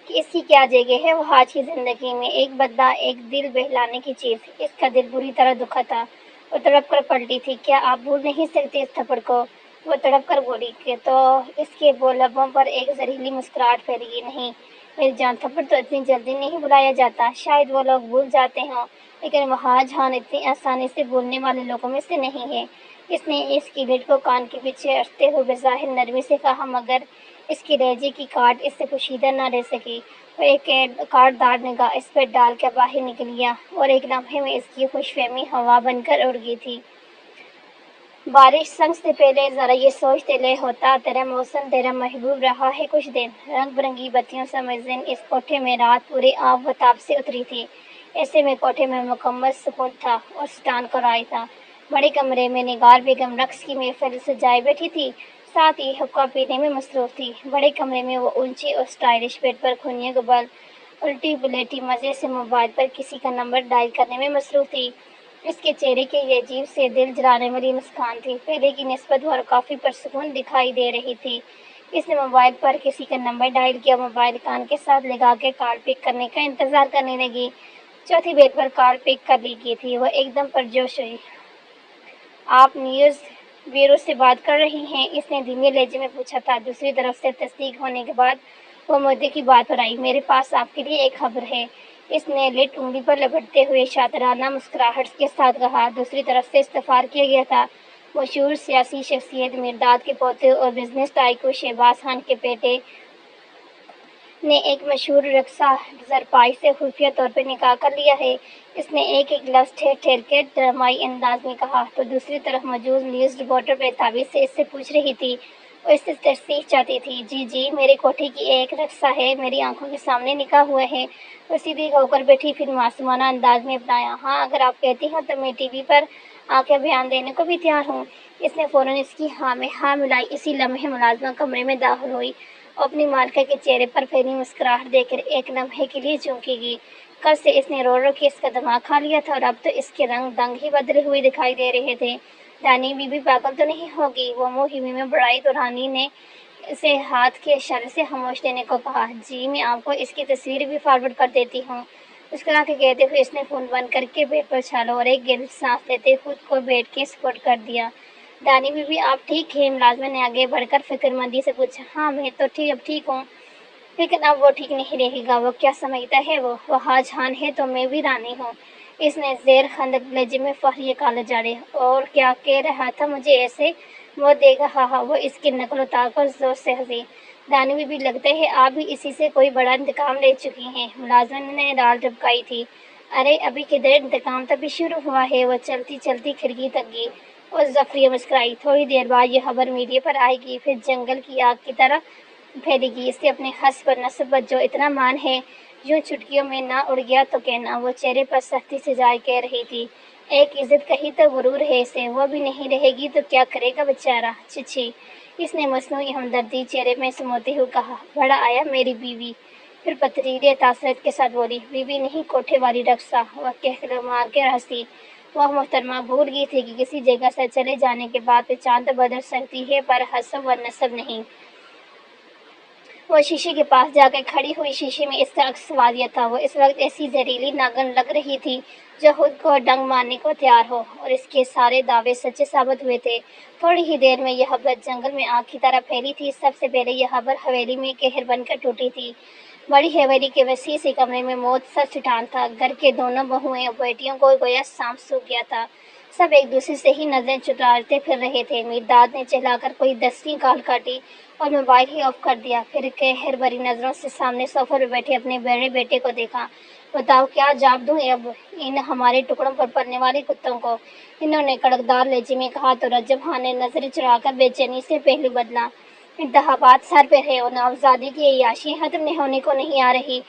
کہ اس کی کیا جگہ ہے وہ آج کی زندگی میں۔ ایک بدلہ، ایک دل بہلانے کی چیز۔ اس کا دل بری طرح دکھا تھا اور تڑپ کر پلٹی تھی۔ کیا آپ بھول نہیں سکتے اس تھپڑ کو؟ وہ تڑپ کر بولی کہ تو اس کے لبوں پر ایک زہریلی مسکراہٹ پھیل گئی۔ نہیں میری جان، تھپڑ تو اتنی جلدی نہیں بھلایا جاتا، شاید وہ لوگ بھول جاتے ہوں، لیکن وہاں جان اتنی آسانی سے بھولنے والے لوگوں میں سے نہیں ہے۔ اس نے اس کی لٹ کو کان کے پیچھے اڑتے ہوئے بظاہر نرمی سے کہا، مگر اس کی لہجے کی کاٹ اس سے پوشیدہ نہ رہ سکی۔ وہ ایک کاٹ دار نگاہ اس پر ڈال کر باہر نکل گیا اور ایک لمحے میں اس کی خوش فہمی ہوا بن کر اڑ گئی تھی۔ بارش سنگ سے پہلے ذرا یہ سوچتے لے ہوتا، تیرا موسم تیرا محبوب رہا ہے کچھ دن، رنگ برنگی بتیوں سے مزین اس کوٹھے میں رات پورے آب و تاب سے اتری تھی۔ ایسے میں کوٹھے میں مکمل سکون تھا اور سٹان کا رائے تھا۔ بڑے کمرے میں نگار بیگم رقص کی محفل سجائے بیٹھی تھی، ساتھ ہی حقہ پینے میں مصروف تھی۔ بڑے کمرے میں وہ اونچی اور سٹائلش بیڈ پر خونیہ گبل الٹی پلیٹی مزے سے موبائل پر کسی کا نمبر ڈائل کرنے میں مصروف تھی۔ اس کے چہرے کی یہ عجیب سے دل جلانے والی مسکان تھی، پہلے کی نسبت اور کافی پرسکون دکھائی دے رہی تھی۔ اس نے موبائل پر کسی کا نمبر ڈائل کیا، موبائل کان کے ساتھ لگا کے کال پک کرنے کا انتظار کرنے لگی۔ چوتھی بیڈ پر کال پک کر لی گئی تھی۔ وہ ایک دم پرجوش ہوئی۔ آپ نیوز بیورو سے بات کر رہی ہیں؟ اس نے دھیمے لہجے میں پوچھا تھا۔ دوسری طرف سے تصدیق ہونے کے بعد وہ مدعے کی بات پر آئی، میرے پاس آپ کے لیے ایک خبر ہے۔ اس نے لٹ انگلی پر لپٹتے ہوئے شاطرانہ مسکراہٹ کے ساتھ کہا۔ دوسری طرف سے استفسار کیا گیا تھا۔ مشہور سیاسی شخصیت مرداد کے پوتے اور بزنس ٹائکون شہباز خان کے بیٹے نے ایک مشہور رقاصہ زرپائش سے خفیہ طور پر نکاح کر لیا ہے۔ اس نے ایک ایک لفظ ٹھہر ٹھہر کے ڈرامائی انداز میں کہا۔ تو دوسری طرف موجود نیوز رپورٹر بیتابی سے اس سے پوچھ رہی تھی۔ وہ اس سے تصدیق چاہتی تھی۔ جی میرے کوٹھے کی ایک رقاصہ ہے، میری آنکھوں کے سامنے نکاح ہوا ہے۔ وہ سیدھی ہو کر بیٹھی، پھر معصومانہ انداز میں اپنایا، ہاں اگر آپ کہتی ہیں تو میں ٹی وی پر آ کے بیان دینے کو بھی تیار ہوں۔ اس نے فوراً اس کی ہاں میں ہاں ملائی۔ اسی لمحے ملازمہ کمرے میں داخل ہوئی اور اپنی مالکہ کے چہرے پر پھیلی مسکراہٹ دیکھ کر ایک لمحے کے لیے چونکی گئی۔ کل سے اس نے رو رو کے اس کا دماغ کھا لیا تھا اور اب تو اس کے رنگ دنگ ہی بدلے ہوئے دکھائی دے رہے تھے۔ رانی بی بی پاگل تو نہیں ہوگی؟ وہ منہ میں بڑھائی تو رانی نے اسے ہاتھ کے اشارے سے خاموش رہنے کو کہا۔ جی میں آپ کو اس کی تصویر بھی فارورڈ کر دیتی ہوں، مسکرا کے کہتے ہوئے اس نے فون بند کر کے بیڈ پر اچھالا اور ایک گہری سانس لیتے خود کو بیڈ کے سپورٹ کر دیا۔ رانی بی بی آپ ٹھیک ہیں؟ ملازمہ نے آگے بڑھ کر فکر مندی سے پوچھا۔ ہاں میں تو اب ٹھیک ہوں، لیکن اب وہ ٹھیک نہیں رہے گا۔ وہ کیا سمجھتا ہے وہ جان ہے تو میں بھی رانی ہوں۔ اس نے زیر خندق لہجے میں فخریہ کالت جھاڑے۔ اور کیا کہہ رہا تھا مجھے ایسے وہ دے گا؟ وہ اس کی نقل اتار کر زور سے ہنسی۔ رانی بی بی لگتا ہے آپ بھی اسی سے کوئی بڑا انتقام لے چکی ہیں۔ ملازمہ نے رال ٹپکائی تھی۔ ارے ابھی کدھر انتقام، تبھی شروع ہوا ہے۔ وہ چلتی چلتی کھڑکی تک گئی اور زفریہ مسکرائی۔ تھوڑی دیر بعد یہ خبر میڈیا پر آئے گی، پھر جنگل کی آگ کی طرح پھیلے گی۔ اس سے اپنے حسب اور نسب پر جو اتنا مان ہے، یوں چٹکیوں میں نہ اڑ گیا تو کہنا۔ وہ چہرے پر سختی سے جائے کہہ رہی تھی، ایک عزت کہی تو غرور ہے اسے، وہ بھی نہیں رہے گی تو کیا کرے گا بیچارہ، چچی۔ اس نے مصنوعی ہمدردی چہرے میں سموتے ہوئے کہا۔ بڑا آیا میری بیوی، پھر پتھریلے تاثرات کے ساتھ بولی، بیوی نہیں کوٹھے والی رقاصہ۔ وہ کہہ مار کے ہنسی۔ وہ محترمہ بھول گئی تھی کہ کسی جگہ سے چلے جانے کے بعد پہچان تو بدل سکتی ہے پر حسب و نسب نہیں۔ وہ شیشے کے پاس جا کر کھڑی ہوئی، شیشے میں اس کا عکس واضح تھا۔ وہ اس وقت ایسی زہریلی ناگن لگ رہی تھی جو خود کو ڈنگ مارنے کو تیار ہو، اور اس کے سارے دعوے سچے ثابت ہوئے تھے۔ تھوڑی ہی دیر میں یہ خبر جنگل میں آگ کی طرح پھیلی تھی۔ سب سے پہلے یہ خبر حویلی میں قہر بن کر ٹوٹی تھی۔ بڑی حویلی کے وسیع سے کمرے میں موت سر چٹان تھا۔ گھر کے دونوں بہوئیں اور بیٹیوں کو گویا سانپ سونگھ گیا تھا۔ سب ایک دوسرے سے ہی نظریں چرارتے پھر رہے تھے۔ میرداد نے چہلا کر کوئی 10ویں کال کاٹی اور موبائل ہی آف کر دیا، پھر قہر بھری نظروں سے سامنے صوفے پر بیٹھے اپنے بڑے بیٹے کو دیکھا۔ بتاؤ کیا جواب دوں اب ان ہمارے ٹکڑوں پر پڑنے والے کتوں کو؟ انہوں نے کڑکدار لہجے میں کہا تو رجب خان نے نظریں چرا کر بے چینی سے پہلو بدلا۔ انتخابات سر پہ ہے اور نوابزادی کی عیاشی ختم ہونے کو نہیں آ رہی۔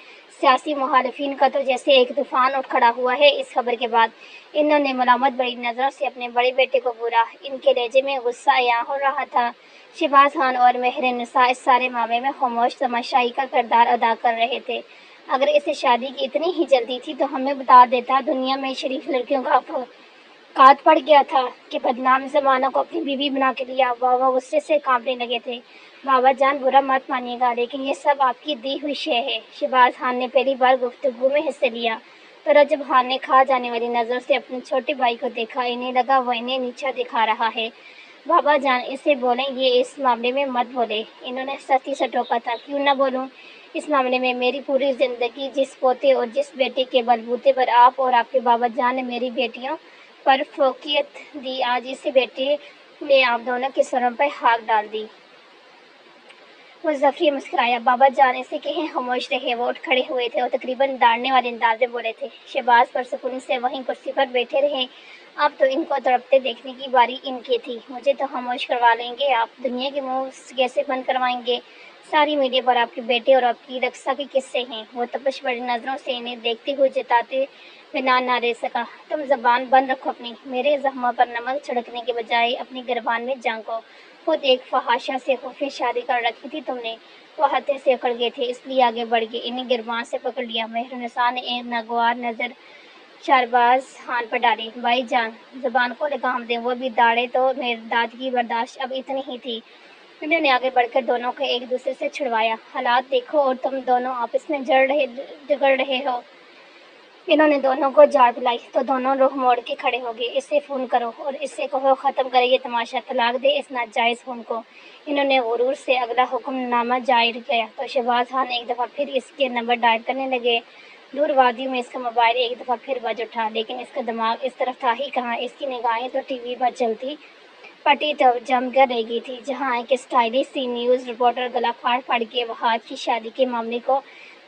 سیاسی مخالفین کا تو جیسے ایک طوفان اٹھ کھڑا ہوا ہے اس خبر کے بعد۔ انہوں نے ملامت بڑی نظروں سے اپنے بڑے بیٹے کو گھورا۔ ان کے لہجے میں غصہ عیاں ہو رہا تھا۔ شہباز خان اور مہر نساء اس سارے معاملے میں خاموش تماشائی کا کردار ادا کر رہے تھے۔ اگر اسے شادی کی اتنی ہی جلدی تھی تو ہمیں بتا دیتا۔ دنیا میں شریف لڑکیوں کا کات پڑ گیا تھا کہ بدنام زمانہ کو اپنی بیوی بنا کے لیا۔ بابا غصے سے کانپنے لگے تھے۔ بابا جان برا مت مانیے گا لیکن یہ سب آپ کی دی ہوئی شے ہے۔ شہباز خان نے پہلی بار گفتگو میں حصہ لیا تو رجب خان نے کھا جانے والی نظروں سے اپنے چھوٹے بھائی کو دیکھا۔ انہیں لگا وہ انہیں نیچا دکھا رہا ہے۔ بابا جان اسے بولیں، یہ اس معاملے میں مت بولے۔ انہوں نے سختی سے ٹوکا تھا۔ کیوں نہ بولوں؟ اس معاملے میں میری پوری زندگی جس پوتے اور جس بیٹے کے بلبوتے پر آپ اور آپ کے بابا جان نے میری بیٹیوں پر فوقیت دی، آج اسی بیٹے نے آپ دونوں کے سروں پر خاک ڈال دی۔ وہ ظفری مسکرایا۔ بابا جان اسے کہیں خاموش رہے۔ وہ اٹھ کھڑے ہوئے تھے اور تقریباً ڈانٹنے والے انداز میں بولے تھے۔ شہباز پرسکون سے وہیں کرسی پر بیٹھے رہے۔ اب تو ان کو تڑپتے دیکھنے کی باری ان کی تھی۔ مجھے تو خاموش کروا لیں گے آپ؟ دنیا کے منہ کیسے بند کروائیں گے؟ ساری میڈیا پر آپ کے بیٹے اور آپ کی رقصہ کے قصے ہیں۔ وہ تپش بڑی نظروں سے انہیں دیکھتے ہوئے جتاتے بنا نہ رہ سکا۔ تم زبان بند رکھو اپنی۔ میرے زخموں پر نمک چھڑکنے کے بجائے اپنی گربان میں جھانکو۔ خود ایک فحاشہ سے خفیہ شادی کر رکھی تھی تم نے۔ وہ ہاتھوں سے اکڑ گئے تھے اس لیے آگے بڑھ گئے، انہیں گربان سے پکڑ لیا۔ مہر نساء نے ایک ناگوار نظر شہباز خان پر ڈالی۔ بھائی جان زبان کو لگام دیں، وہ بھی داڑھے تو میرداد کی برداشت اب اتنی ہی تھی۔ انہوں نے آگے بڑھ کر دونوں کو ایک دوسرے سے چھڑوایا۔ حالات دیکھو اور تم دونوں آپس میں جھگڑ رہے ہو۔ انہوں نے دونوں کو جھاڑ پلائی تو دونوں رخ موڑ کے کھڑے ہو گئے۔ اسے فون کرو اور اس سے کہو ختم کرے یہ تماشا، طلاق دے اس ناجائز خون کو۔ انہوں نے غرور سے اگلا حکم نامہ جاری کیا تو شہباز خان ایک دفعہ پھر اس کے نمبر ڈائل کرنے لگے۔ دور وادیوں میں اس کا موبائل ایک دفعہ پھر بج اٹھا، لیکن اس کا دماغ اس طرف تھا ہی کہاں۔ اس کی نگاہیں تو ٹی وی پر چلتی پٹی تو جم کر رہ گئی تھی، جہاں ایک اسٹائلش سی نیوز رپورٹر گلا پھاڑ پھاڑ کے وحاج کی شادی کے معاملے کو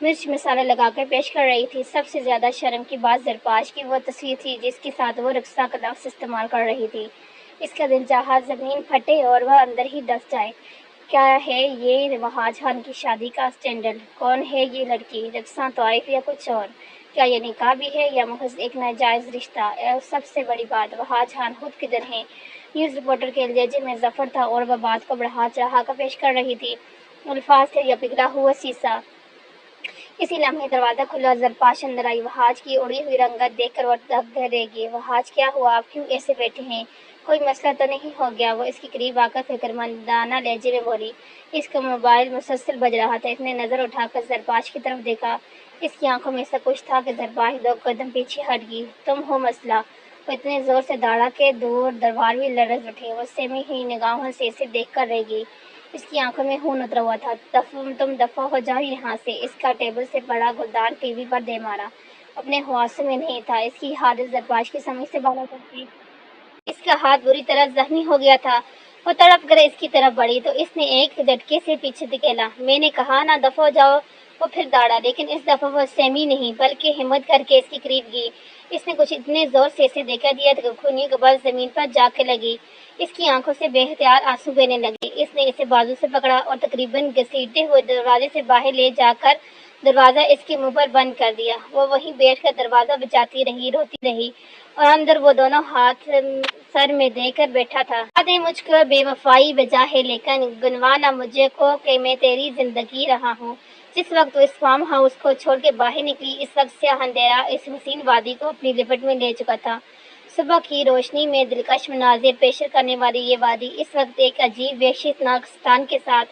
مرچ مسالہ لگا کر پیش کر رہی تھی۔ سب سے زیادہ شرم کی بات زرپاش کی وہ تصویر تھی جس کے ساتھ وہ رقصہ کا لفظ استعمال کر رہی تھی۔ اس کا دل چاہا زمین پھٹے اور وہ اندر ہی دس جائے۔ کیا ہے یہ وحاج خان کی شادی کا اسکینڈل؟ کون ہے یہ لڑکی؟ رقصہ طائف یا کچھ اور؟ کیا یہ نکاح بھی ہے یا محض ایک ناجائز رشتہ؟ اور سب سے بڑی بات، وحاج خان خود کدھر ہیں؟ نیوز رپورٹر کے لہجے میں ظفر تھا اور وہ بات کو بڑھا چڑھا کر پیش کر رہی تھی۔ الفاظ تھے یا پگھلا ہوا شیشہ۔ اسی لمحے دروازہ کھلا، زرپاش اندر آئی۔ وحاج کی اڑی ہوئی رنگت دیکھ کر وہ دب رہ گئی۔ وحاج کیا ہوا؟ آپ کیوں ایسے بیٹھے ہیں؟ کوئی مسئلہ تو نہیں ہو گیا؟ وہ اس کے قریب آ کر فکرمندانہ لہجے میں بولی۔ اس کا موبائل مسلسل بج رہا تھا۔ اس نے نظر اٹھا کر زرپاش کی طرف دیکھا۔ اس کی آنکھوں میں ایسا کچھ تھا کہ زرپاش دو قدم پیچھے ہٹ گئی۔ تم ہو مسئلہ؟ وہ اتنے زور سے دوڑا کہ دور دربار بھی لرز اٹھے۔ وہ سہمی ہوئی نگاہوں سے اسے دیکھ کر رہ گئی۔ اس کی آنکھوں میں خون اترا ہوا تھا۔ تم دفع ہو جاؤ یہاں سے۔ اس کا ٹیبل سے پڑا گلدان ٹی وی پر دے مارا۔ اپنے حواسوں میں نہیں تھا۔ اس کی حالت زرپاش کی سمجھ سے بالا تر تھی۔ اس کا ہاتھ بری طرح زخمی ہو گیا تھا۔ وہ تڑپ کر اس کی طرف بڑھی تو اس نے ایک جھٹکے سے پیچھے دھکیلا۔ میں نے کہا نا دفع ہو جاؤ۔ وہ پھر دوڑا، لیکن اس دفعہ وہ سہمی نہیں بلکہ ہمت کر کے اس کے قریب گئی۔ اس نے کچھ اتنے زور سے اسے دھکا دیا کہ خونی غبار زمین پر جا کے لگی۔ اس کی آنکھوں سے بے اختیار آنسو بہنے لگے۔ اس نے اسے بازو سے پکڑا اور تقریباً گھسیٹتے ہوئے دروازے سے باہر لے جا کر دروازہ اس کے منہ پر بند کر دیا۔ وہ وہیں بیٹھ کر دروازہ بجاتی رہی، روتی رہی، اور اندر وہ دونوں ہاتھ سر میں دے کر بیٹھا تھا۔ بتا دے مجھ کو بے وفائی بجا ہے، لیکن گنوا نہ مجھے کو کہ میں تیری زندگی رہا ہوں۔ جس وقت وہ اس فارم ہاؤس کو چھوڑ کے باہر نکلی، اس وقت سیاہ اندھیرا اس حسین وادی کو اپنی لپٹ میں لے چکا تھا۔ صبح کی روشنی میں دلکش مناظر پیش کرنے والی یہ وادی اس وقت ایک عجیب وحشتناک ستان کے ساتھ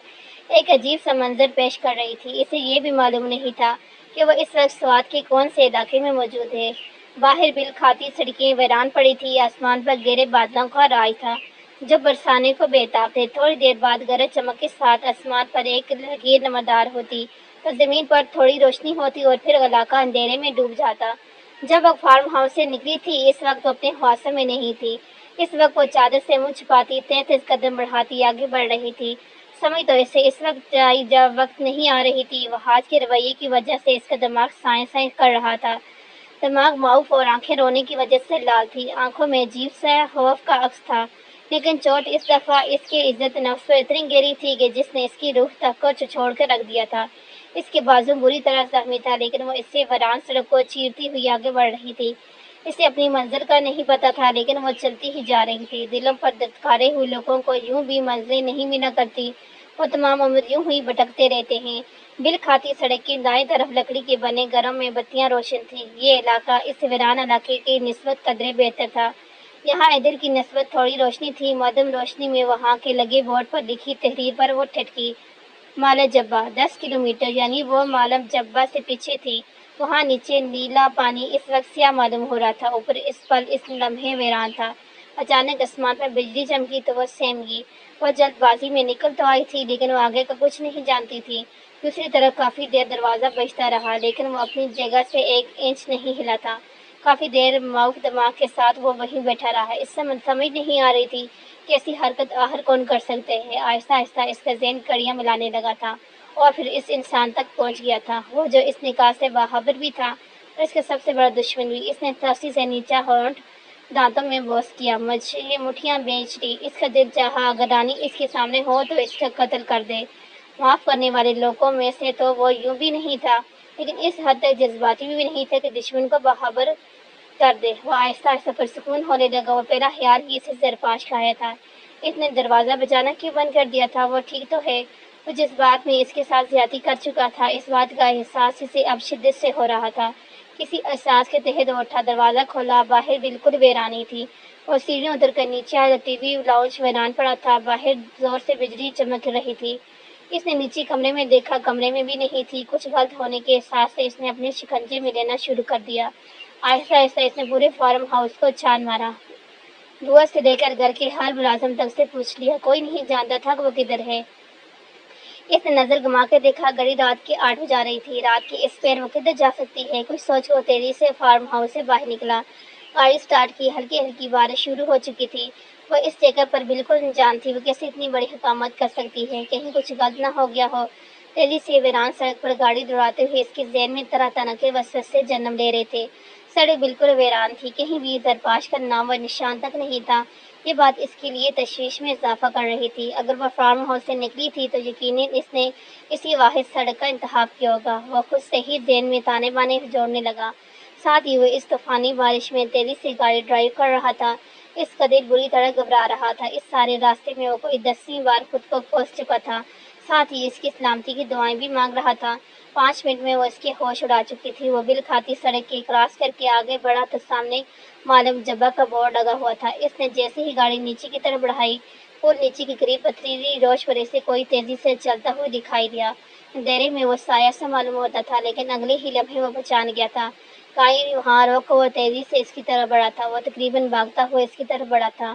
ایک عجیب سا منظر پیش کر رہی تھی۔ اسے یہ بھی معلوم نہیں تھا کہ وہ اس وقت سوات کے کون سے علاقے میں موجود ہے۔ باہر بل کھاتی سڑکیں ویران پڑی تھی، آسمان پر گہرے بادلوں کا راج تھا جو برسانے کو بےتاب تھے۔ تھوڑی دیر بعد گرج چمک کے ساتھ آسمان پر ایک لکیر نمودار ہوتی تو زمین پر تھوڑی روشنی ہوتی اور پھر علاقہ اندھیرے میں ڈوب جاتا۔ جب وہ فارم ہاؤس سے نکلی تھی اس وقت وہ اپنے حواسوں میں نہیں تھی۔ اس وقت وہ چادر سے منہ چھپاتی 33 قدم بڑھاتی آگے بڑھ رہی تھی۔ سمجھ تو اسے اس وقت آئی جب وقت نہیں آ رہی تھی۔ وہ حاج کے رویے کی وجہ سے اس کا دماغ سائیں سائیں کر رہا تھا، دماغ معاف اور آنکھیں رونے کی وجہ سے لال تھی۔ آنکھوں میں عجیب سا خوف کا عکس تھا، لیکن چوٹ اس دفعہ اس کے عزت نفس پر اتنی گہری تھی کہ جس نے اس کی روح تک کو چھچوڑ کر رکھ دیا تھا۔ اس کے بازو بری طرح زخمی تھا، لیکن وہ اس سے ویران سڑک کو چیرتی ہوئی آگے بڑھ رہی تھی۔ اسے اپنی منزل کا نہیں پتا تھا، لیکن وہ چلتی ہی جا رہی تھی۔ دلوں پر دھتکارے ہوئے لوگوں کو یوں بھی منزلیں نہیں ملا کرتی، وہ تمام عمر یوں ہی بھٹکتے رہتے ہیں۔ بل کھاتی سڑک کی دائیں طرف لکڑی کے بنے گھروں میں بتیاں روشن تھیں۔ یہ علاقہ اس ویران علاقے کی نسبت قدرے بہتر تھا۔ یہاں ادھر کی نسبت تھوڑی روشنی تھی۔ مدھم روشنی میں وہاں کے لگے بورڈ پر لکھی تحریر پر وہ ٹھٹکی۔ مالا جبہ 10 کلومیٹر، یعنی وہ مالم جبہ سے پیچھے تھی۔ وہاں نیچے نیلا پانی اس وقت سیاہ معلوم ہو رہا تھا، اوپر اس پل اس لمحے ویران تھا۔ اچانک آسمان پر بجلی چمکی تو وہ سہم گئی۔ وہ جلد بازی میں نکل تو آئی تھی، لیکن وہ آگے کا کچھ نہیں جانتی تھی۔ دوسری طرف کافی دیر دروازہ بجتا رہا، لیکن وہ اپنی جگہ سے ایک انچ نہیں ہلا تھا۔ کافی دیر معاف دماغ کے ساتھ وہ وہیں بیٹھا رہا۔ اس سے سمجھ نہیں آ رہی تھی کہ ایسی حرکت آخر کون کر سکتے ہیں۔ آہستہ آہستہ اس کا ذہن کڑیاں ملانے لگا تھا اور پھر اس انسان تک پہنچ گیا تھا، وہ جو اس نکاح سے باخبر بھی تھا اور اس کا سب سے بڑا دشمن بھی۔ اس نے ترسی سے نیچا ہونٹ دانتوں میں بوس کیا، مٹھیاں بیچ لی۔ اس کا دل چاہا اگر رانی اس کے سامنے ہو تو اس کا قتل کر دے۔ معاف کرنے والے لوگوں میں سے تو وہ یوں بھی نہیں تھا، لیکن اس حد تک جذباتی بھی نہیں تھا کہ دشمن کو باخبر کر دے۔ وہ آہستہ آہستہ پرسکون ہونے لگا۔ وہ پہلا خیال ہی اسے زرپاش کا آیا تھا۔ اس نے دروازہ بجانا کیوں بند کر دیا تھا؟ وہ ٹھیک تو ہے، وہ جس بات میں اس کے ساتھ زیادتی کر چکا تھا، اس بات کا احساس اسے اب شدت سے ہو رہا تھا۔ کسی احساس کے تحت وہ اٹھا، دروازہ کھولا۔ باہر بالکل ویرانی تھی۔ وہ سیڑھیاں اتر کر نیچے آیا۔ ٹی وی لاؤنج ویران پڑا تھا، باہر زور سے بجلی چمک رہی تھی۔ اس نے نیچے کمرے میں دیکھا، کمرے میں بھی نہیں تھی۔ کچھ غلط ہونے کے احساس سے اس نے اپنے شکنجے میں لینا شروع کر دیا۔ آہستہ آہستہ اس نے پورے فارم ہاؤس کو چھان مارا۔ بوا سے لے کر گھر کے ہر ملازم تک سے پوچھ لیا، کوئی نہیں جانتا تھا کہ وہ کدھر ہے۔ اس نے نظر گھما کے دیکھا، گھڑی رات کے 8 بجا رہی تھی۔ رات کی اس پیر وہ کدھر جا سکتی ہے؟ کچھ سوچ کر تیزی سے فارم ہاؤس سے باہر نکلا، گاڑی سٹارٹ کی۔ ہلکی ہلکی بارش شروع ہو چکی تھی۔ وہ اس جگہ پر بالکل انجان تھی۔ وہ کیسے اتنی بڑی حکامت کر سکتی ہے؟ کہیں کچھ غلط نہ ہو گیا ہو؟ تیزی سے ویران سڑک پر گاڑی دوڑاتے ہوئے اس کے ذہن میں طرح طرح کے وسوسے جنم لے رہے تھے۔ سڑک بالکل ویران تھی، کہیں بھی زرپاش کا نام و نشان تک نہیں تھا۔ یہ بات اس کے لیے تشویش میں اضافہ کر رہی تھی۔ اگر وہ فارم ہاؤس سے نکلی تھی تو یقیناً اس نے اسی واحد سڑک کا انتخاب کیا ہوگا۔ وہ خود سے ہی ذہن میں تانے بانے جوڑنے لگا۔ ساتھ ہی وہ اس طوفانی بارش میں تیزی سے گاڑی ڈرائیو کر رہا تھا۔ اس کا دل بری طرح گھبرا رہا تھا۔ اس سارے راستے میں وہ کوئی 10ویں بار خود کو کوس چکا تھا۔ ساتھ ہی اس کی سلامتی کی دعائیں بھی مانگ رہا تھا۔ 5 منٹ میں وہ اس کے ہوش اڑا چکی تھی۔ وہ بل کھاتی سڑک کے کراس کر کے آگے بڑھا تو سامنے معلم جبہ کا بورڈ لگا ہوا تھا۔ اس نے جیسے ہی گاڑی نیچے کی طرف بڑھائی، پل نیچے کے قریب پتھریلی روش پر سے کوئی تیزی سے چلتا ہوا دکھائی دیا۔ اندھیرے میں وہ سایہ سا معلوم ہوتا تھا، لیکن اگلے ہی لمحے وہ پہچان گیا تھا۔ گاڑی وہاں روک وہ تیزی سے اس کی طرف بڑھا تھا۔ وہ تقریباً بھاگتا ہوا اس کی طرف بڑھا تھا۔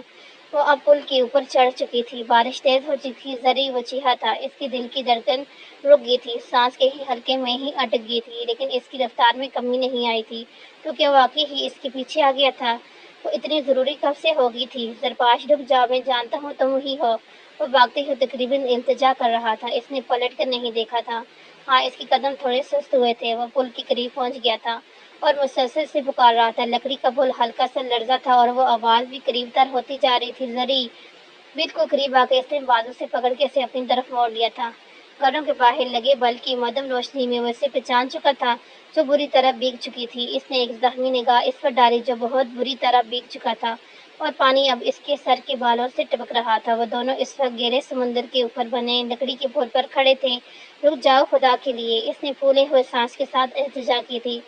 وہ اب پل کے اوپر چڑھ چکی تھی۔ بارش تیز ہو چکی، زرعی وہ چیخا تھا۔ اس کی دل کی دھڑکن رک گئی تھی، سانس کہیں حلقے میں ہی اٹک گئی تھی، لیکن اس کی رفتار میں کمی نہیں آئی تھی، کیونکہ واقعی ہی اس کے پیچھے آ گیا تھا۔ وہ اتنی ضروری کب سے ہو گئی تھی؟ زرپاش رک جاؤ، میں جانتا ہوں تم وہی ہو۔ وہ بھاگتے ہوئے تقریباً التجا کر رہا تھا۔ اس نے پلٹ کر نہیں دیکھا تھا۔ ہاں، اس کے قدم تھوڑے سست ہوئے تھے۔ وہ پل کے قریب پہنچ گیا تھا اور مسلسل سے پکار رہا تھا۔ لکڑی کا پل ہلکا سا لرزا تھا اور وہ آواز بھی قریب تر ہوتی جا رہی تھی۔ زرعی بالکل قریب آ کے اس نے بازو سے پکڑ کے اسے اپنی طرف موڑ لیا تھا۔ گھروں کے باہر لگے بلب کی مدھم روشنی میں وہ اسے پہچان چکا تھا، جو بری طرح بھیگ چکی تھی۔ اس نے ایک زخمی نگاہ اس پر ڈالی جو بہت بری طرح بھیگ چکا تھا اور پانی اب اس کے سر کے بالوں سے ٹپک رہا تھا۔ وہ دونوں اس وقت گہرے سمندر کے اوپر بنے لکڑی کے پل پر کھڑے تھے۔ رک جاؤ خدا کے لیے، اس نے پھولے ہوئے سانس کے ساتھ التجا کی تھی۔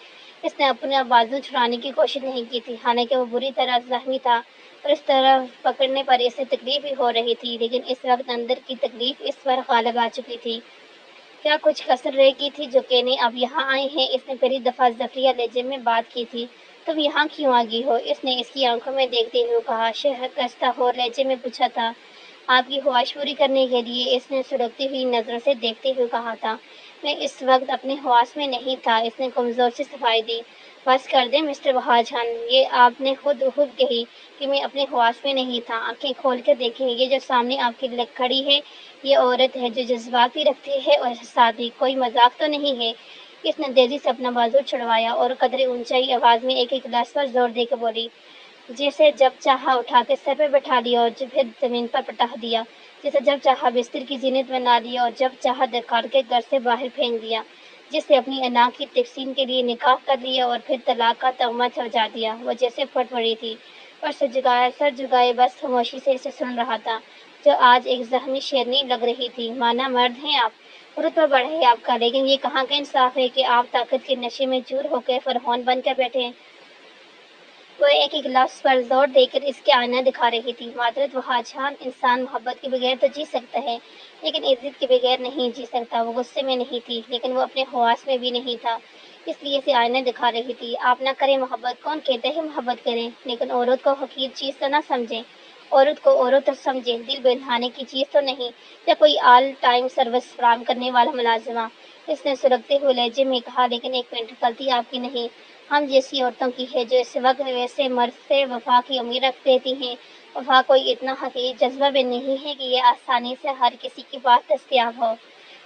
اس نے اپنا بازو چھڑانے کی کوشش نہیں کی تھی، حالانکہ وہ بری طرح زخمی تھا اور اس طرح پکڑنے پر اسے تکلیف بھی ہو رہی تھی، لیکن اس وقت اندر کی تکلیف اس پر غالب آ چکی تھی۔ کیا کچھ کسر رہ گئی تھی جو کہنے اب یہاں آئی ہیں؟ اس نے پہلی دفعہ زفریہ لہجے میں بات کی تھی۔ تم یہاں کیوں آ گئی ہو؟ اس نے اس کی آنکھوں میں دیکھتے ہوئے کہا۔ شکستہ ہو لہجے میں پوچھا تھا۔ آپ کی خواہش پوری کرنے کے لیے، اس نے سڑکتی ہوئی نظروں سے دیکھتے ہوئے کہا تھا۔ میں اس وقت اپنے حواس میں نہیں تھا، اس نے کمزور سی صفائی دی۔ بس کر دیں مسٹر بہاجان، یہ آپ نے خود کہی کہ میں اپنے حواس میں نہیں تھا۔ آنکھیں کھول کر دیکھیں، یہ جو سامنے آپ کی کھڑی ہے یہ عورت ہے جو جذبات بھی رکھتی ہے اور احساسات بھی، کوئی مذاق تو نہیں ہے؟ اس نے تیزی سے اپنا بازو چھڑوایا اور قدرے اونچائی آواز میں ایک گلاس پر زور دے کے بولی، جسے جب چاہا اٹھا کے سر پہ بٹھا لیا اور پھر زمین پر پٹخ دیا، جسے جب چاہا بستر کی زینت بنا لیا اور جب چاہا دھکیل کے گھر سے باہر پھینک دیا، جس سے اپنی انا کی تقسیم کے لیے نکاح کر لیا اور پھر طلاق کا تغمہ سجا دیا۔ وہ جیسے پھٹ پڑی تھی اور سر جھکائے بس خاموشی سے اسے سن رہا تھا، جو آج ایک زخمی شیرنی لگ رہی تھی۔ مانا مرد ہیں آپ، رتبہ بڑھ ہے آپ کا، لیکن یہ کہاں کا انصاف ہے کہ آپ طاقت کے نشے میں چور ہو کے فرعون بن کر بیٹھے ہیں۔ وہ ایک گلاس پر زور دے کر اس کے آئینہ دکھا رہی تھی۔ معذرت بہاجان، انسان محبت کے بغیر تو جی سکتا ہے لیکن عزت کے بغیر نہیں جی سکتا۔ وہ غصے میں نہیں تھی لیکن وہ اپنے حواس میں بھی نہیں تھا، اس لیے اسے آئینہ دکھا رہی تھی۔ آپ نہ کریں محبت، کون کہتا ہے محبت کریں، لیکن عورت کو حقیر چیز تو نہ سمجھیں، عورت کو عورت تو سمجھیں، دل بہلانے کی چیز تو نہیں، یا کوئی آل ٹائم سروس فراہم کرنے والا ملازمہ، اس نے سلگتے ہوئے لہجے میں کہا۔ لیکن ایک منٹ، غلطی آپ کی نہیں، ہم جیسی عورتوں کی ہے جو اس وقت ویسے مرد سے وفا کی امید رکھتی ہیں۔ وفا کوئی اتنا حقیقی جذبہ بھی نہیں ہے کہ یہ آسانی سے ہر کسی کے پاس دستیاب ہو۔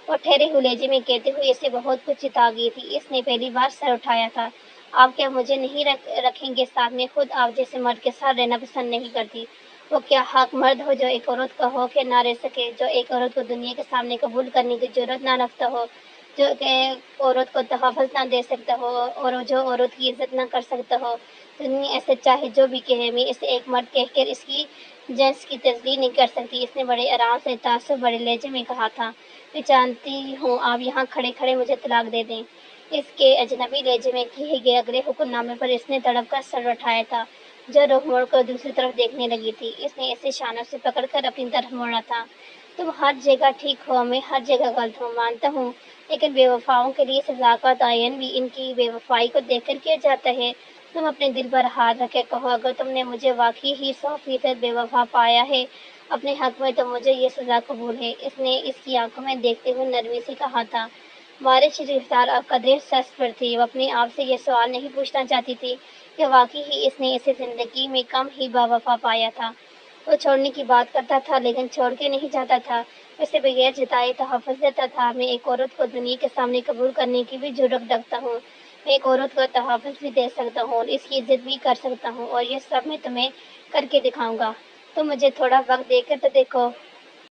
اور ٹھہرے ہوئے لہجے میں کہتے ہوئے اسے بہت کچھ چتا گئی تھی۔ اس نے پہلی بار سر اٹھایا تھا۔ آپ کیا مجھے نہیں رکھیں گے ساتھ میں؟ خود آپ جیسے مرد کے ساتھ رہنا پسند نہیں کرتی۔ وہ کیا حق مرد ہو جو ایک عورت کا ہو کے نہ رہ سکے، جو ایک عورت کو دنیا کے سامنے قبول کرنے کی جرات نہ رکھتا ہو، جو کہ عورت کو تحفظ نہ دے سکتا ہو اور جو عورت کی عزت نہ کر سکتا ہو۔ دنیا ایسے چاہے جو بھی کہے، میں اسے ایک مرد کہہ کر اس کی جنس کی تجلیل نہیں کر سکتی۔ اس نے بڑے آرام سے تعصب بڑے لہجے میں کہا تھا۔ میں چاہتی ہوں آپ یہاں کھڑے کھڑے مجھے طلاق دے دیں۔ اس کے اجنبی لہجے میں کہے گئے اگلے حکم نامے پر اس نے تڑپ کر سر اٹھایا تھا، جو رخ موڑ کر دوسری طرف دیکھنے لگی تھی۔ اس نے اسے شانوں سے پکڑ کر اپنی طرف موڑا تھا۔ تم ہر جگہ ٹھیک ہو، میں ہر جگہ غلط ہوں، مانتا ہوں، لیکن بے وفاؤں کے لیے سزا کا تعین بھی ان کی بے وفائی کو دیکھ کر کیا جاتا ہے۔ تم اپنے دل پر ہاتھ رکھ کے کہو، اگر تم نے مجھے واقعی ہی 100% بے وفا پایا ہے اپنے حق میں تو مجھے یہ سزا قبول ہے۔ اس نے اس کی آنکھوں میں دیکھتے ہوئے نرمی سے کہا تھا۔ بارش کی رفتار اب قدرے سست پر تھی۔ وہ اپنے آپ سے یہ سوال نہیں پوچھنا چاہتی تھی کہ واقعی ہی اس نے اسے زندگی میں کم ہی با وفا پایا تھا۔ وہ چھوڑنے کی بات کرتا تھا لیکن چھوڑ کے نہیں جاتا تھا، اسے بغیر جتائے تحفظ دیتا تھا۔ میں ایک عورت کو دنیا کے سامنے قبول کرنے کی بھی جرات رکھتا ہوں، میں ایک عورت کو تحفظ بھی دے سکتا ہوں اور اس کی عزت بھی کر سکتا ہوں، اور یہ سب میں تمہیں کر کے دکھاؤں گا۔ تم مجھے تھوڑا وقت دے کر تو دیکھو۔